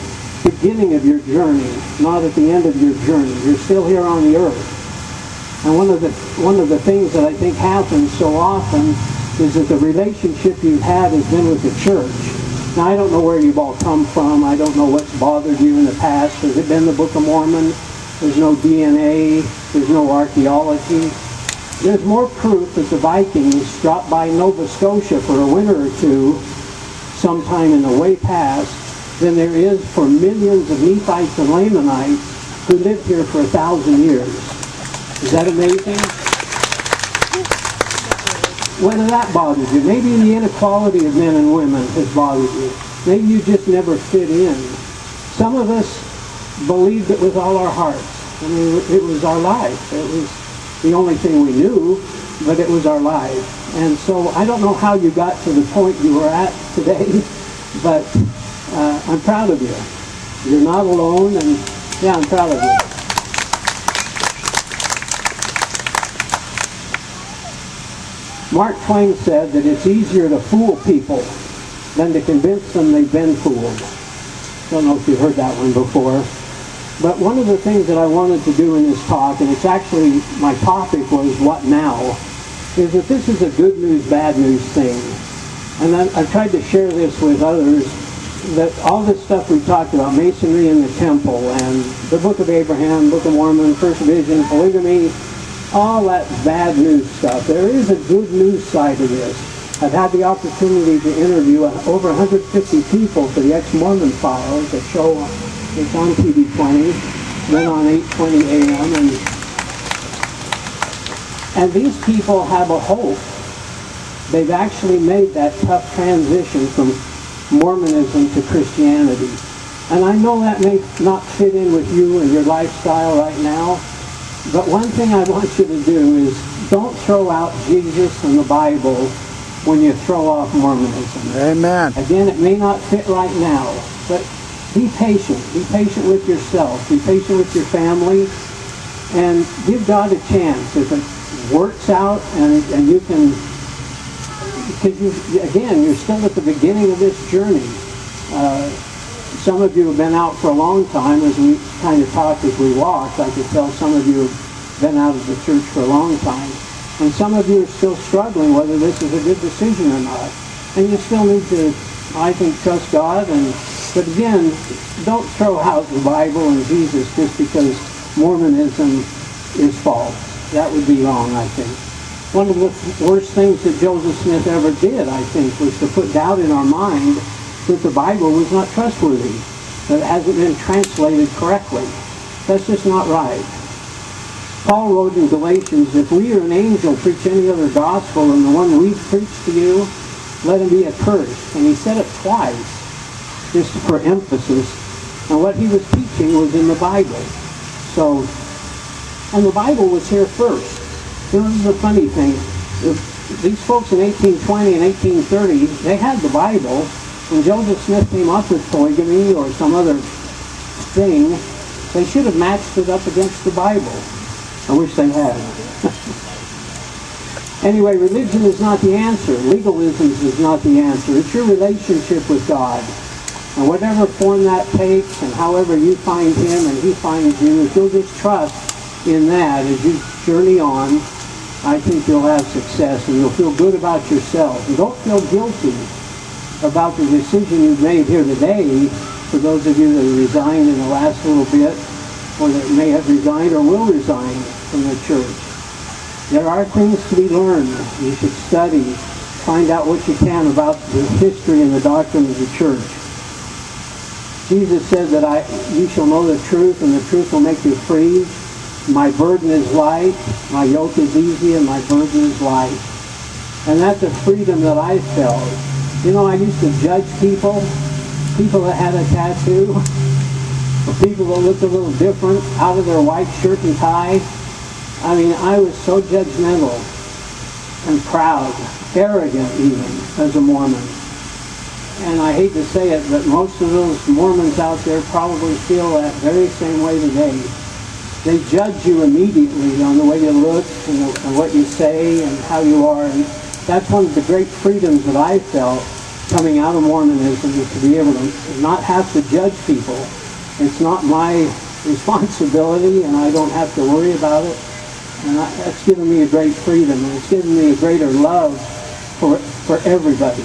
beginning of your journey, not at the end of your journey. You're still here on the earth. And one of the things that I think happens so often is that the relationship you've had has been with the church. Now, I don't know where you've all come from. I don't know what's bothered you in the past. Has it been the Book of Mormon? There's no DNA. There's no archaeology. There's more proof that the Vikings dropped by Nova Scotia for a winter or two sometime in the way past than there is for millions of Nephites and Lamanites who lived here for 1,000 years. Is that amazing? Whether that bothers you, maybe the inequality of men and women has bothered you. Maybe you just never fit in. Some of us believed it with all our hearts. I mean, it was our life. It was the only thing we knew, but it was our life. And so I don't know how you got to the point you were at today, but I'm proud of you. You're not alone, and yeah, I'm proud of you. Mark Twain said that it's easier to fool people than to convince them they've been fooled. Don't know if you've heard that one before. But one of the things that I wanted to do in this talk, and it's actually, my topic was what now, is that this is a good news, bad news thing. And I've tried to share this with others, that all this stuff we talked about, Masonry in the Temple, and the Book of Abraham, Book of Mormon, First Vision, polygamy, all that bad news stuff. There is a good news side to this. I've had the opportunity to interview over 150 people for the Ex-Mormon files that show it's on TV 20, then on 8:20 AM, and these people have a hope. They've actually made that tough transition from Mormonism to Christianity. And I know that may not fit in with you and your lifestyle right now, but one thing I want you to do is don't throw out Jesus and the Bible when you throw off Mormonism. Amen. Again, it may not fit right now, but be patient. Be patient with yourself. Be patient with your family, and give God a chance. If it works out and you can, because you're still at the beginning of this journey. Some of you have been out for a long time. As we kind of talked as we walked, I could tell some of you have been out of the church for a long time. And some of you are still struggling whether this is a good decision or not. And you still need to, I think, trust God. But again, don't throw out the Bible and Jesus just because Mormonism is false. That would be wrong, I think. One of the worst things that Joseph Smith ever did, I think, was to put doubt in our mind that the Bible was not trustworthy, that it hasn't been translated correctly. That's just not right. Paul wrote in Galatians, if we or an angel preach any other gospel than the one we've preached to you, let him be accursed. And he said it twice, just for emphasis. And what he was teaching was in the Bible. So And the Bible was here first. You know, this is a funny thing. These folks in 1820 and 1830, they had the Bible. When Joseph Smith came up with polygamy or some other thing, they should have matched it up against the Bible. I wish they had. Anyway, religion is not the answer. Legalism is not the answer. It's your relationship with God. And whatever form that takes, and however you find Him and He finds you, if you'll just trust in that as you journey on, I think you'll have success and you'll feel good about yourself. And don't feel guilty about the decision you've made here today. For those of you that resigned in the last little bit, or that may have resigned or will resign from the church. There are things to be learned. You should study, find out what you can about the history and the doctrine of the church. Jesus said that you shall know the truth, and the truth will make you free. My burden is light, my yoke is easy, and my burden is light. And that's a freedom that I felt. You know, I used to judge people that had a tattoo, or people that looked a little different out of their white shirt and tie. I mean, I was so judgmental and proud, arrogant even, as a Mormon. And I hate to say it, but most of those Mormons out there probably feel that very same way today. They judge you immediately on the way you look and what you say and how you are. And that's one of the great freedoms that I felt coming out of Mormonism, is to be able to not have to judge people. It's not my responsibility, and I don't have to worry about it. And that's given me a great freedom, and it's given me a greater love for everybody.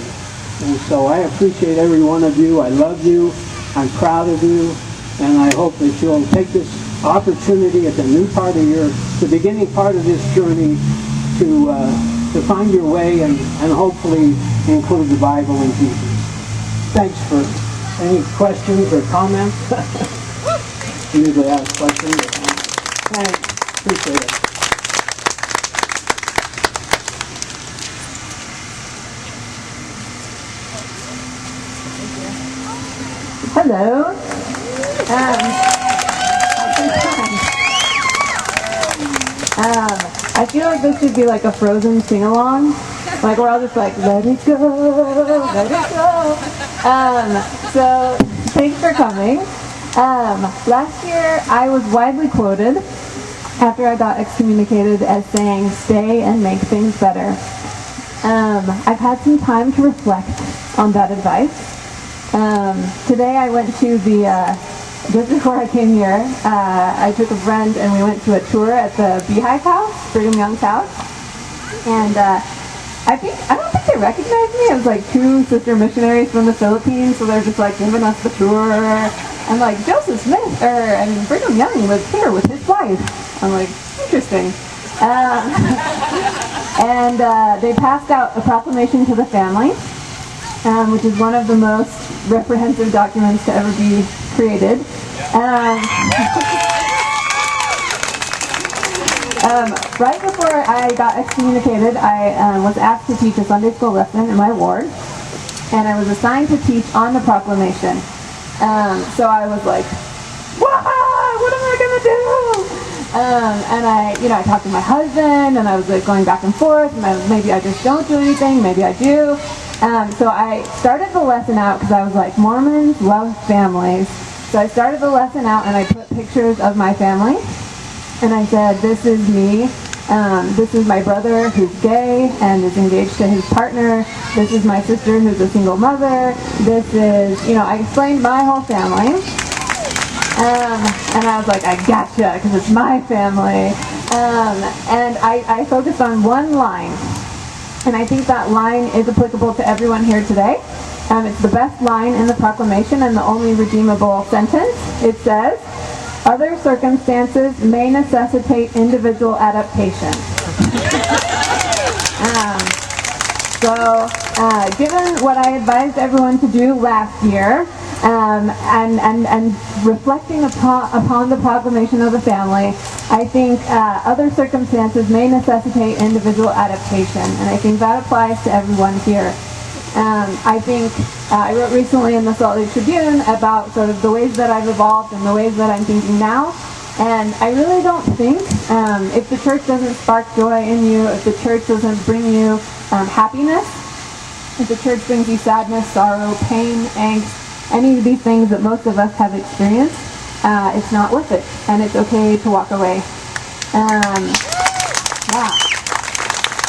And so I appreciate every one of you. I love you. I'm proud of you. And I hope that you'll take this opportunity at the the beginning part of this journey to find your way and hopefully include the Bible in Jesus. Thanks for any questions or comments. I usually ask questions. Thanks. Appreciate it. Hello. I feel like this should be like a Frozen sing-along. Like we're all just like, let it go, let it go. So thanks for coming. Last year I was widely quoted after I got excommunicated as saying, stay and make things better. I've had some time to reflect on that advice. Today I went to just before I came here, I took a friend and we went to a tour at the Beehive House, Brigham Young's house. And I don't think they recognized me. It was like two sister missionaries from the Philippines, so they're just like giving us the tour. And like Joseph Smith, Brigham Young was here with his wife. I'm like, interesting. And they passed out a proclamation to the family, which is one of the most reprehensive documents to ever be created. Right before I got excommunicated, I was asked to teach a Sunday school lesson in my ward, and I was assigned to teach on the proclamation. So I was like, what am I gonna do? And I talked to my husband, and I was like going back and forth, and maybe I just don't do anything, maybe I do. So I started the lesson out because I was like, Mormons love families. So I started the lesson out and I put pictures of my family. And I said, this is me. This is my brother who's gay and is engaged to his partner. This is my sister who's a single mother. This is, I explained my whole family. And I was like, I gotcha, because it's my family. And I focused on one line. And I think that line is applicable to everyone here today. It's the best line in the proclamation and the only redeemable sentence. It says, other circumstances may necessitate individual adaptation. Given what I advised everyone to do last year, and reflecting upon the proclamation of the family, I think other circumstances may necessitate individual adaptation, and I think that applies to everyone here. I think I wrote recently in the Salt Lake Tribune about sort of the ways that I've evolved and the ways that I'm thinking now. And I really don't think, if the church doesn't spark joy in you, if the church doesn't bring you happiness, if the church brings you sadness, sorrow, pain, angst, any of these things that most of us have experienced, it's not worth it. And it's okay to walk away. Yeah.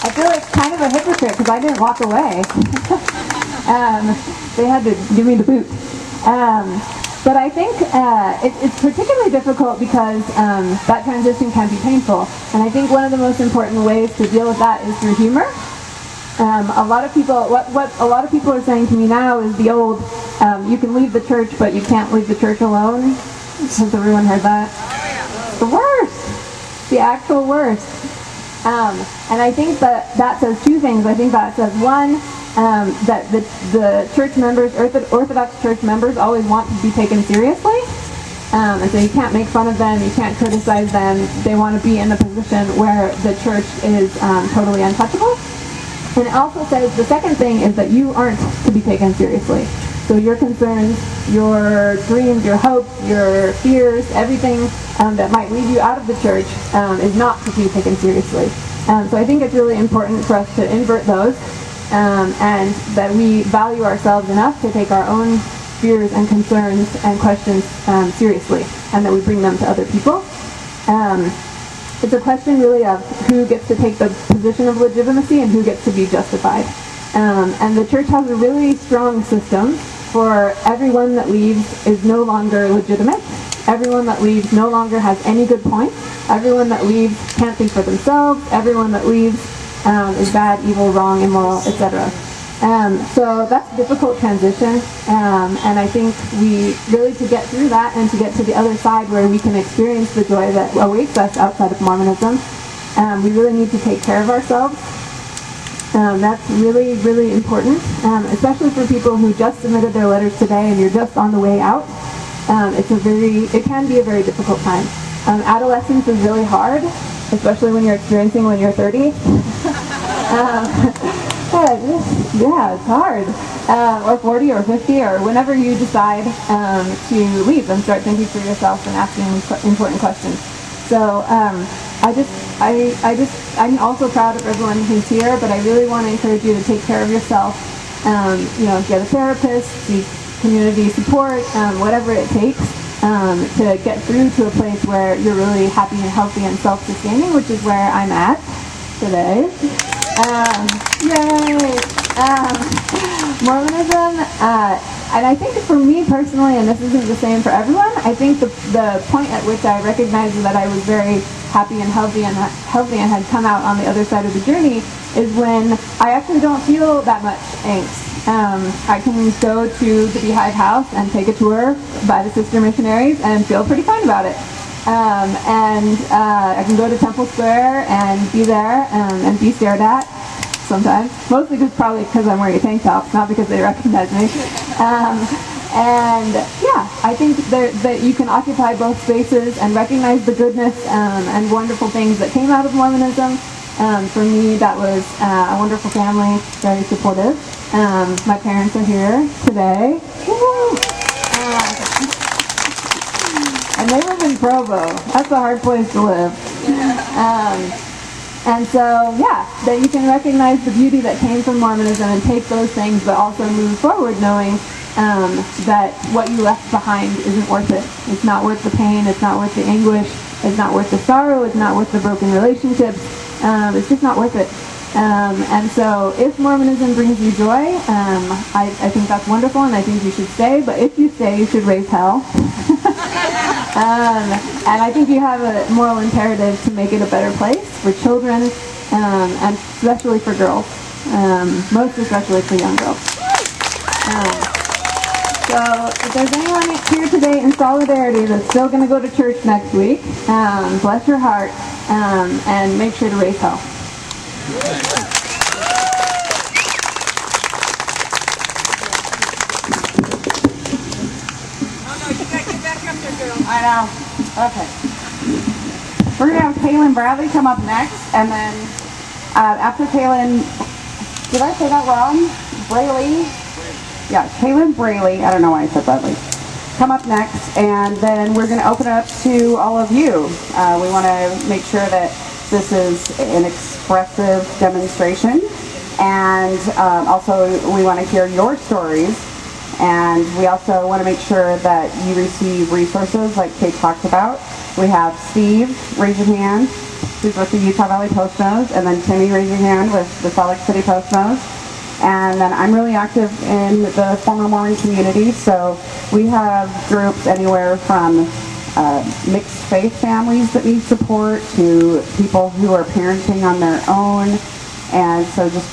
I feel like kind of a hypocrite because I didn't walk away. They had to give me the boot. But I think it's particularly difficult because that transition can be painful. And I think one of the most important ways to deal with that is through humor. A lot of people, what a lot of people are saying to me now is the old, you can leave the church, but you can't leave the church alone. Has everyone heard that? The worst. The actual worst. And I think that says two things. I think that says, one, that the church members, Orthodox church members, always want to be taken seriously. And so you can't make fun of them, you can't criticize them. They want to be in a position where the church is totally untouchable. And it also says the second thing is that you aren't to be taken seriously. So your concerns, your dreams, your hopes, your fears, everything that might lead you out of the church is not to be taken seriously. So I think it's really important for us to invert those and that we value ourselves enough to take our own fears and concerns and questions seriously, and that we bring them to other people. It's a question really of who gets to take the position of legitimacy and who gets to be justified. And the church has a really strong system for everyone that leaves is no longer legitimate. Everyone that leaves no longer has any good point. Everyone that leaves can't think for themselves. Everyone that leaves is bad, evil, wrong, immoral, etc. So that's a difficult transition, and I think we really, to get through that and to get to the other side where we can experience the joy that awaits us outside of Mormonism, we really need to take care of ourselves. That's really, really important, especially for people who just submitted their letters today and you're just on the way out. It can be a very difficult time. Adolescence is really hard, especially when you're experiencing when you're 30. Yeah, it's hard. Or 40 or 50 or whenever you decide to leave and start thinking for yourself and asking important questions. So I'm also proud of everyone who's here, but I really want to encourage you to take care of yourself. Get a therapist, seek community support, whatever it takes to get through to a place where you're really happy and healthy and self-sustaining, which is where I'm at today. Yay! Mormonism, and I think for me personally, and this isn't the same for everyone, I think the point at which I recognized that I was very happy and healthy and had come out on the other side of the journey is when I actually don't feel that much angst. I can go to the Beehive House and take a tour by the sister missionaries and feel pretty fine about it. I can go to Temple Square and be there and be stared at sometimes, mostly probably because I'm wearing a tank top, not because they recognize me. I think that you can occupy both spaces and recognize the goodness and wonderful things that came out of Mormonism. For me, that was a wonderful family, very supportive. My parents are here today. And they live in Provo. That's a hard place to live. That you can recognize the beauty that came from Mormonism and take those things, but also move forward knowing that what you left behind isn't worth it. It's not worth the pain. It's not worth the anguish. It's not worth the sorrow. It's not worth the broken relationships. It's just not worth it. And so if Mormonism brings you joy, I think that's wonderful and I think you should stay. But if you stay, you should raise hell. And I think you have a moral imperative to make it a better place for children and especially for girls. Most especially for young girls. So if there's anyone here today in solidarity that's still going to go to church next week, bless your heart and make sure to raise hell. I know. Okay. We're going to have Kaylin Bradley come up next, and then after Kaylin, did I say that wrong? Braley? Yeah, Kaylin Braley. I don't know why I said Bradley. come up next, and then we're going to open it up to all of you. We want to make sure that this is an expressive demonstration, and also we want to hear your stories, and we also want to make sure that you receive resources like Kate talked about. We have Steve, raise your hand, who's with the Utah Valley Post Nose, and then Timmy, raise your hand, with the Salt Lake City Post Nose. And then I'm really active in the former Mormon community, so we have groups anywhere from mixed faith families that need support to people who are parenting on their own. And so just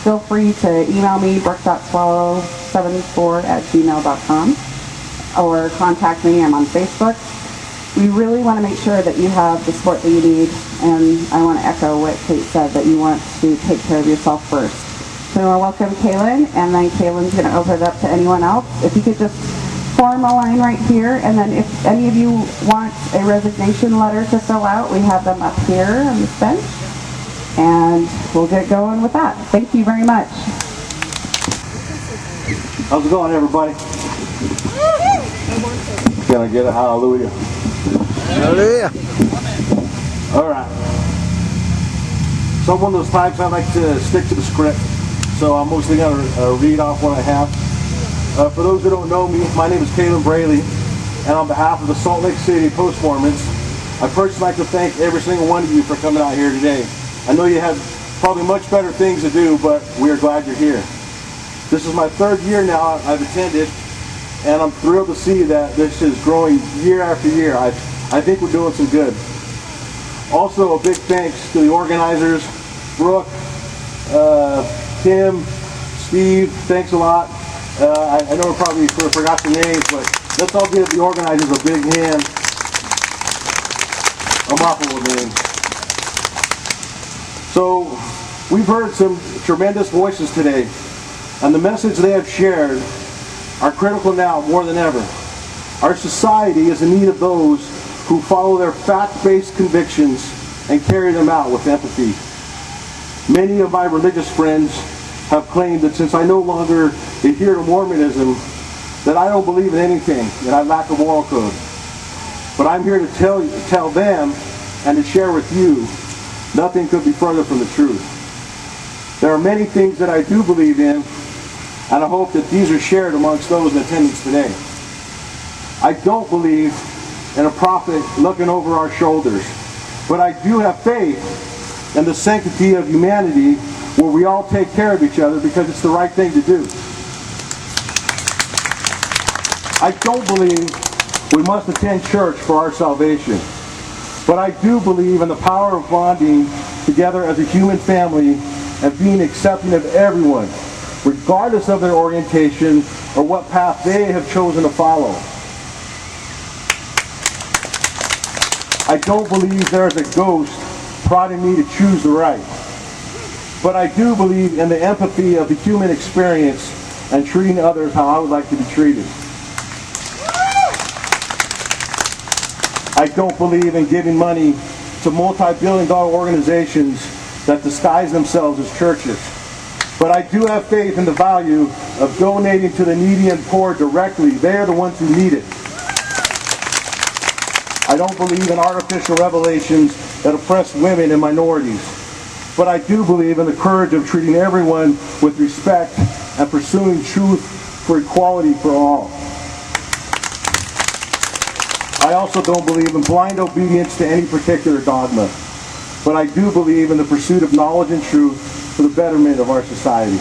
feel free to email me, brooke.swallow74@gmail.com, or contact me. I'm on Facebook. We really want to make sure that you have the support that you need, and I want to echo what Kate said, that you want to take care of yourself first. So I want to welcome Kaylin, and then Kaylin's going to open it up to anyone else. If you could just form a line right here, and then if any of you want a resignation letter to fill out, we have them up here on this bench, and we'll get going with that. Thank you very much. How's it going, everybody? Can I get a hallelujah? Hallelujah. All right. So one of those times I like to stick to the script, so I'm mostly going to read off what I have. For those who don't know me, my name is Caleb Braley, and on behalf of the Salt Lake City Post-Mormons, I'd first like to thank every single one of you for coming out here today. I know you have probably much better things to do, but we are glad you're here. This is my third year now I've attended, and I'm thrilled to see that this is growing year after year. I think we're doing some good. Also, a big thanks to the organizers, Brooke, Tim, Steve, thanks a lot. I know I probably forgot some names, but let's all give the organizers a big hand. I'm awful with names. So, we've heard some tremendous voices today, and the message they have shared are critical now more than ever. Our society is in need of those who follow their fact-based convictions and carry them out with empathy. Many of my religious friends have claimed that since I no longer adhere to Mormonism, that I don't believe in anything, that I lack a moral code. But I'm here to tell them and to share with you, nothing could be further from the truth. There are many things that I do believe in, and I hope that these are shared amongst those in attendance today. I don't believe in a prophet looking over our shoulders, but I do have faith in the sanctity of humanity, where we all take care of each other because it's the right thing to do. I don't believe we must attend church for our salvation, but I do believe in the power of bonding together as a human family and being accepting of everyone, regardless of their orientation or what path they have chosen to follow. I don't believe there is a ghost prodding me to choose the right, but I do believe in the empathy of the human experience and treating others how I would like to be treated. I don't believe in giving money to multi-billion-dollar organizations that disguise themselves as churches. But I do have faith in the value of donating to the needy and poor directly. They are the ones who need it. I don't believe in artificial revelations that oppress women and minorities. But I do believe in the courage of treating everyone with respect and pursuing truth for equality for all. I also don't believe in blind obedience to any particular dogma, but I do believe in the pursuit of knowledge and truth for the betterment of our society.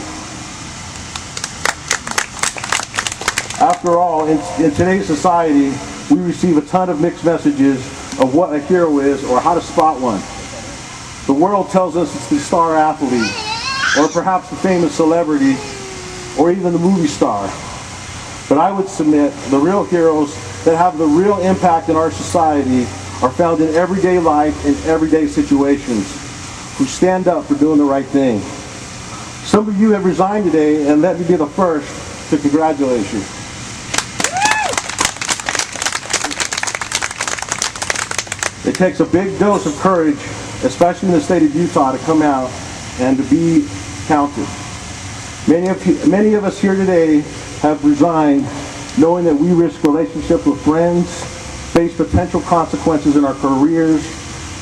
After all, in today's society, we receive a ton of mixed messages of what a hero is or how to spot one. The world tells us it's the star athlete, or perhaps the famous celebrity, or even the movie star. But I would submit the real heroes that have the real impact in our society are found in everyday life and everyday situations, who stand up for doing the right thing. Some of you have resigned today, and let me be the first to congratulate you. It takes a big dose of courage, especially in the state of Utah, to come out and to be counted. Many of us here today have resigned knowing that we risk relationships with friends, face potential consequences in our careers,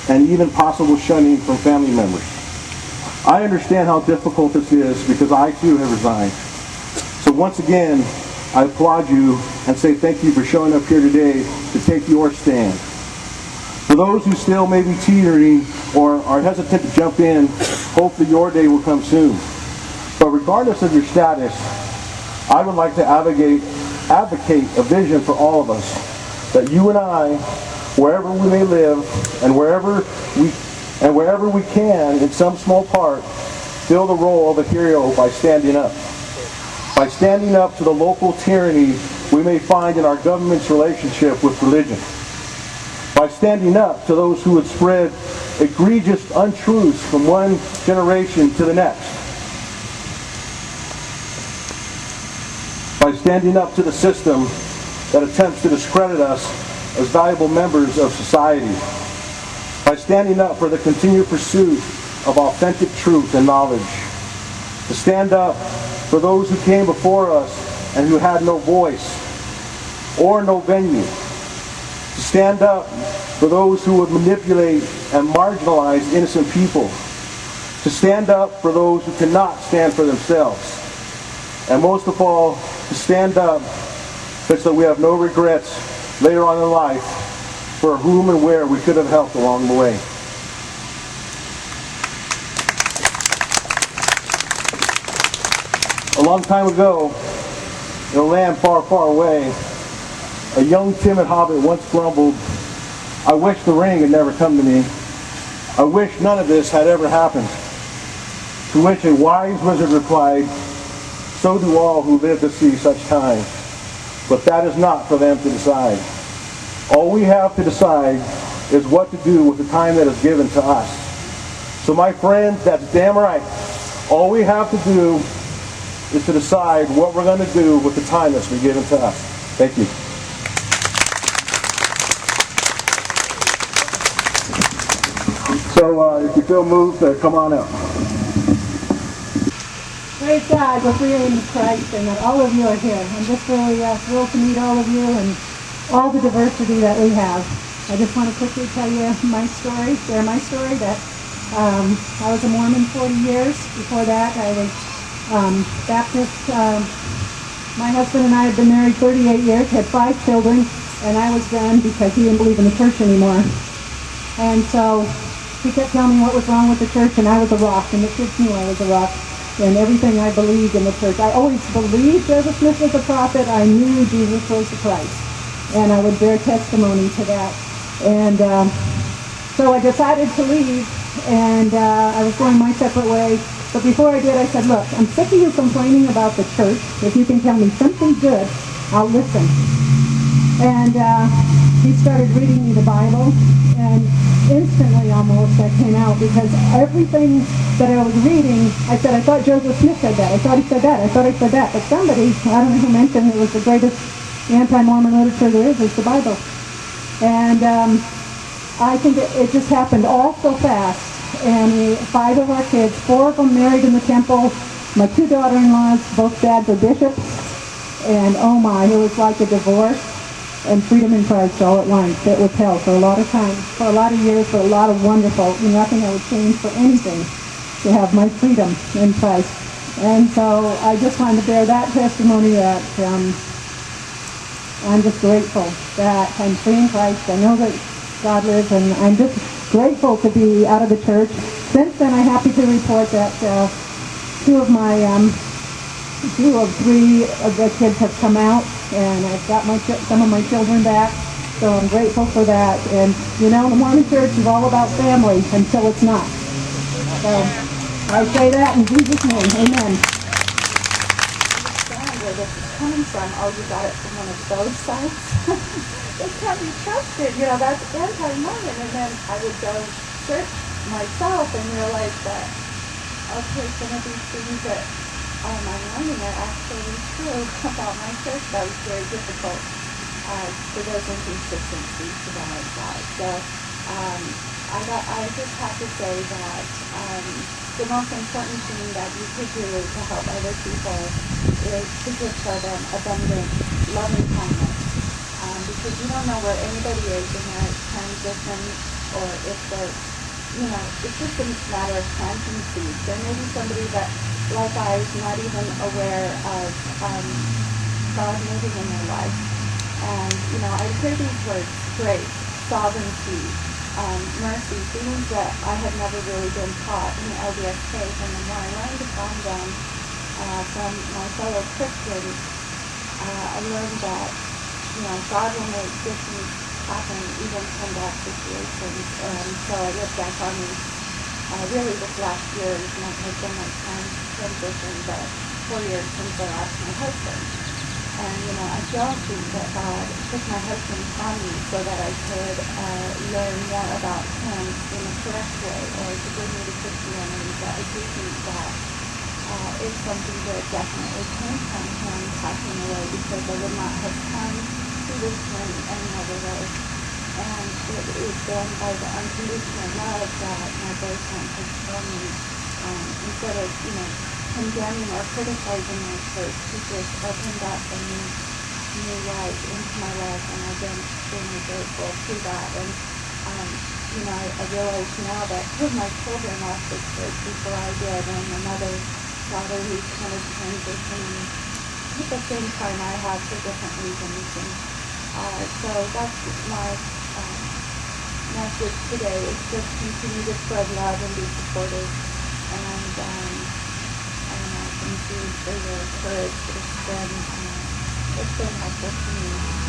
and even possible shunning from family members. I understand how difficult this is because I too have resigned. So once again, I applaud you and say thank you for showing up here today to take your stand. For those who still may be teetering or are hesitant to jump in, hopefully your day will come soon. But regardless of your status, I would like to advocate a vision for all of us, that you and I, wherever we may live and wherever we can, in some small part, fill the role of a hero by standing up. By standing up to the local tyranny we may find in our government's relationship with religion. By standing up to those who would spread egregious untruths from one generation to the next. By standing up to the system that attempts to discredit us as valuable members of society. By standing up for the continued pursuit of authentic truth and knowledge. To stand up for those who came before us and who had no voice or no venue. To stand up for those who would manipulate and marginalize innocent people. To stand up for those who cannot stand for themselves. And most of all, to stand up such that we have no regrets later on in life for whom and where we could have helped along the way. A long time ago, in a land far, far away, a young timid hobbit once grumbled, "I wish the ring had never come to me. I wish none of this had ever happened." To which a wise wizard replied, "So do all who live to see such times. But that is not for them to decide. All we have to decide is what to do with the time that is given to us." So my friends, that's damn right. All we have to do is to decide what we're going to do with the time that's been given to us. Thank you. So if you feel moved, come on up. Praise God, we're freely in Christ and that all of you are here. I'm just really thrilled to meet all of you and all the diversity that we have. I just want to quickly tell you my story, share my story, that I was a Mormon 40 years. Before that, I was Baptist. My husband and I had been married 38 years, had 5 children, and I was done because he didn't believe in the church anymore. And so he kept telling me what was wrong with the church, and I was a rock, and the kids knew I was a rock. And everything I believed in the church. I always believed Joseph Smith was a prophet. I knew Jesus was the Christ. And I would bear testimony to that. And so I decided to leave, and I was going my separate way. But before I did, I said, look, I'm sick of you complaining about the church. If you can tell me something good, I'll listen. And he started reading me the Bible, and instantly almost I came out, because everything that I was reading, I said, I thought Joseph Smith said that. I thought he said that. I thought he said that. But somebody, I don't know who mentioned it was the greatest anti-Mormon literature there is the Bible. And I think it just happened all so fast. And 5 of our kids, 4 of them married in the temple. My 2 daughter-in-laws, both dads are bishops. And oh my, it was like a divorce and freedom in Christ all at once. It was hell for a lot of time, for a lot of years, for a lot of wonderful, nothing I would change for anything to have my freedom in Christ. And so I just wanted to bear that testimony that I'm just grateful that I'm free in Christ. I know that God lives, and I'm just grateful to be out of the church. Since then, I'm happy to report that 2 of 3 of the kids have come out, and I've got some of my children back, so I'm grateful for that. And the Mormon church is all about family until it's not. So I say that in Jesus' name, amen. Where this is coming from, oh, you got it from one of those sites? It can't be trusted, that's anti-Mormon. And then I would go search myself and realize that, okay, some of these things that I'm learning are actually true about my church. That was very difficult for those inconsistencies to God. So I just have to say that the most important thing that you could do to help other people is to just show them abundant, loving kindness. Because you don't know where anybody is in their transition, or if they're, it's just a matter of planting seeds. There may be somebody that, like I, is not even aware of God moving in their life. And, I hear these words, grace, sovereignty, mercy, things that I had never really been taught in the LDS faith. And the more I learned about them from my fellow Christians, I learned that, God will make good things happen even from bad situations. And so I look back on really this last year has been my transition, but 4 years since I lost my husband. And, I don't think that God took my husband from me so that I could learn more about him in the correct way, or to bring me to Christianity. But I do think that it's something that definitely came from him passing away, because I would not have come to this journey any other way. And it is done by the unconditional love that my boyfriend has shown me. Instead of, condemning or criticizing my church, he just opened up a new light into my life, and I've been extremely grateful to that. And, I realize now that two of my children lost their church before I did, and another daughter who's kind of transitioning at the same time I have for different reasons. And so that's my message today, is just continue to spread love and be supportive. And thank you for your courage. It's been helpful to me.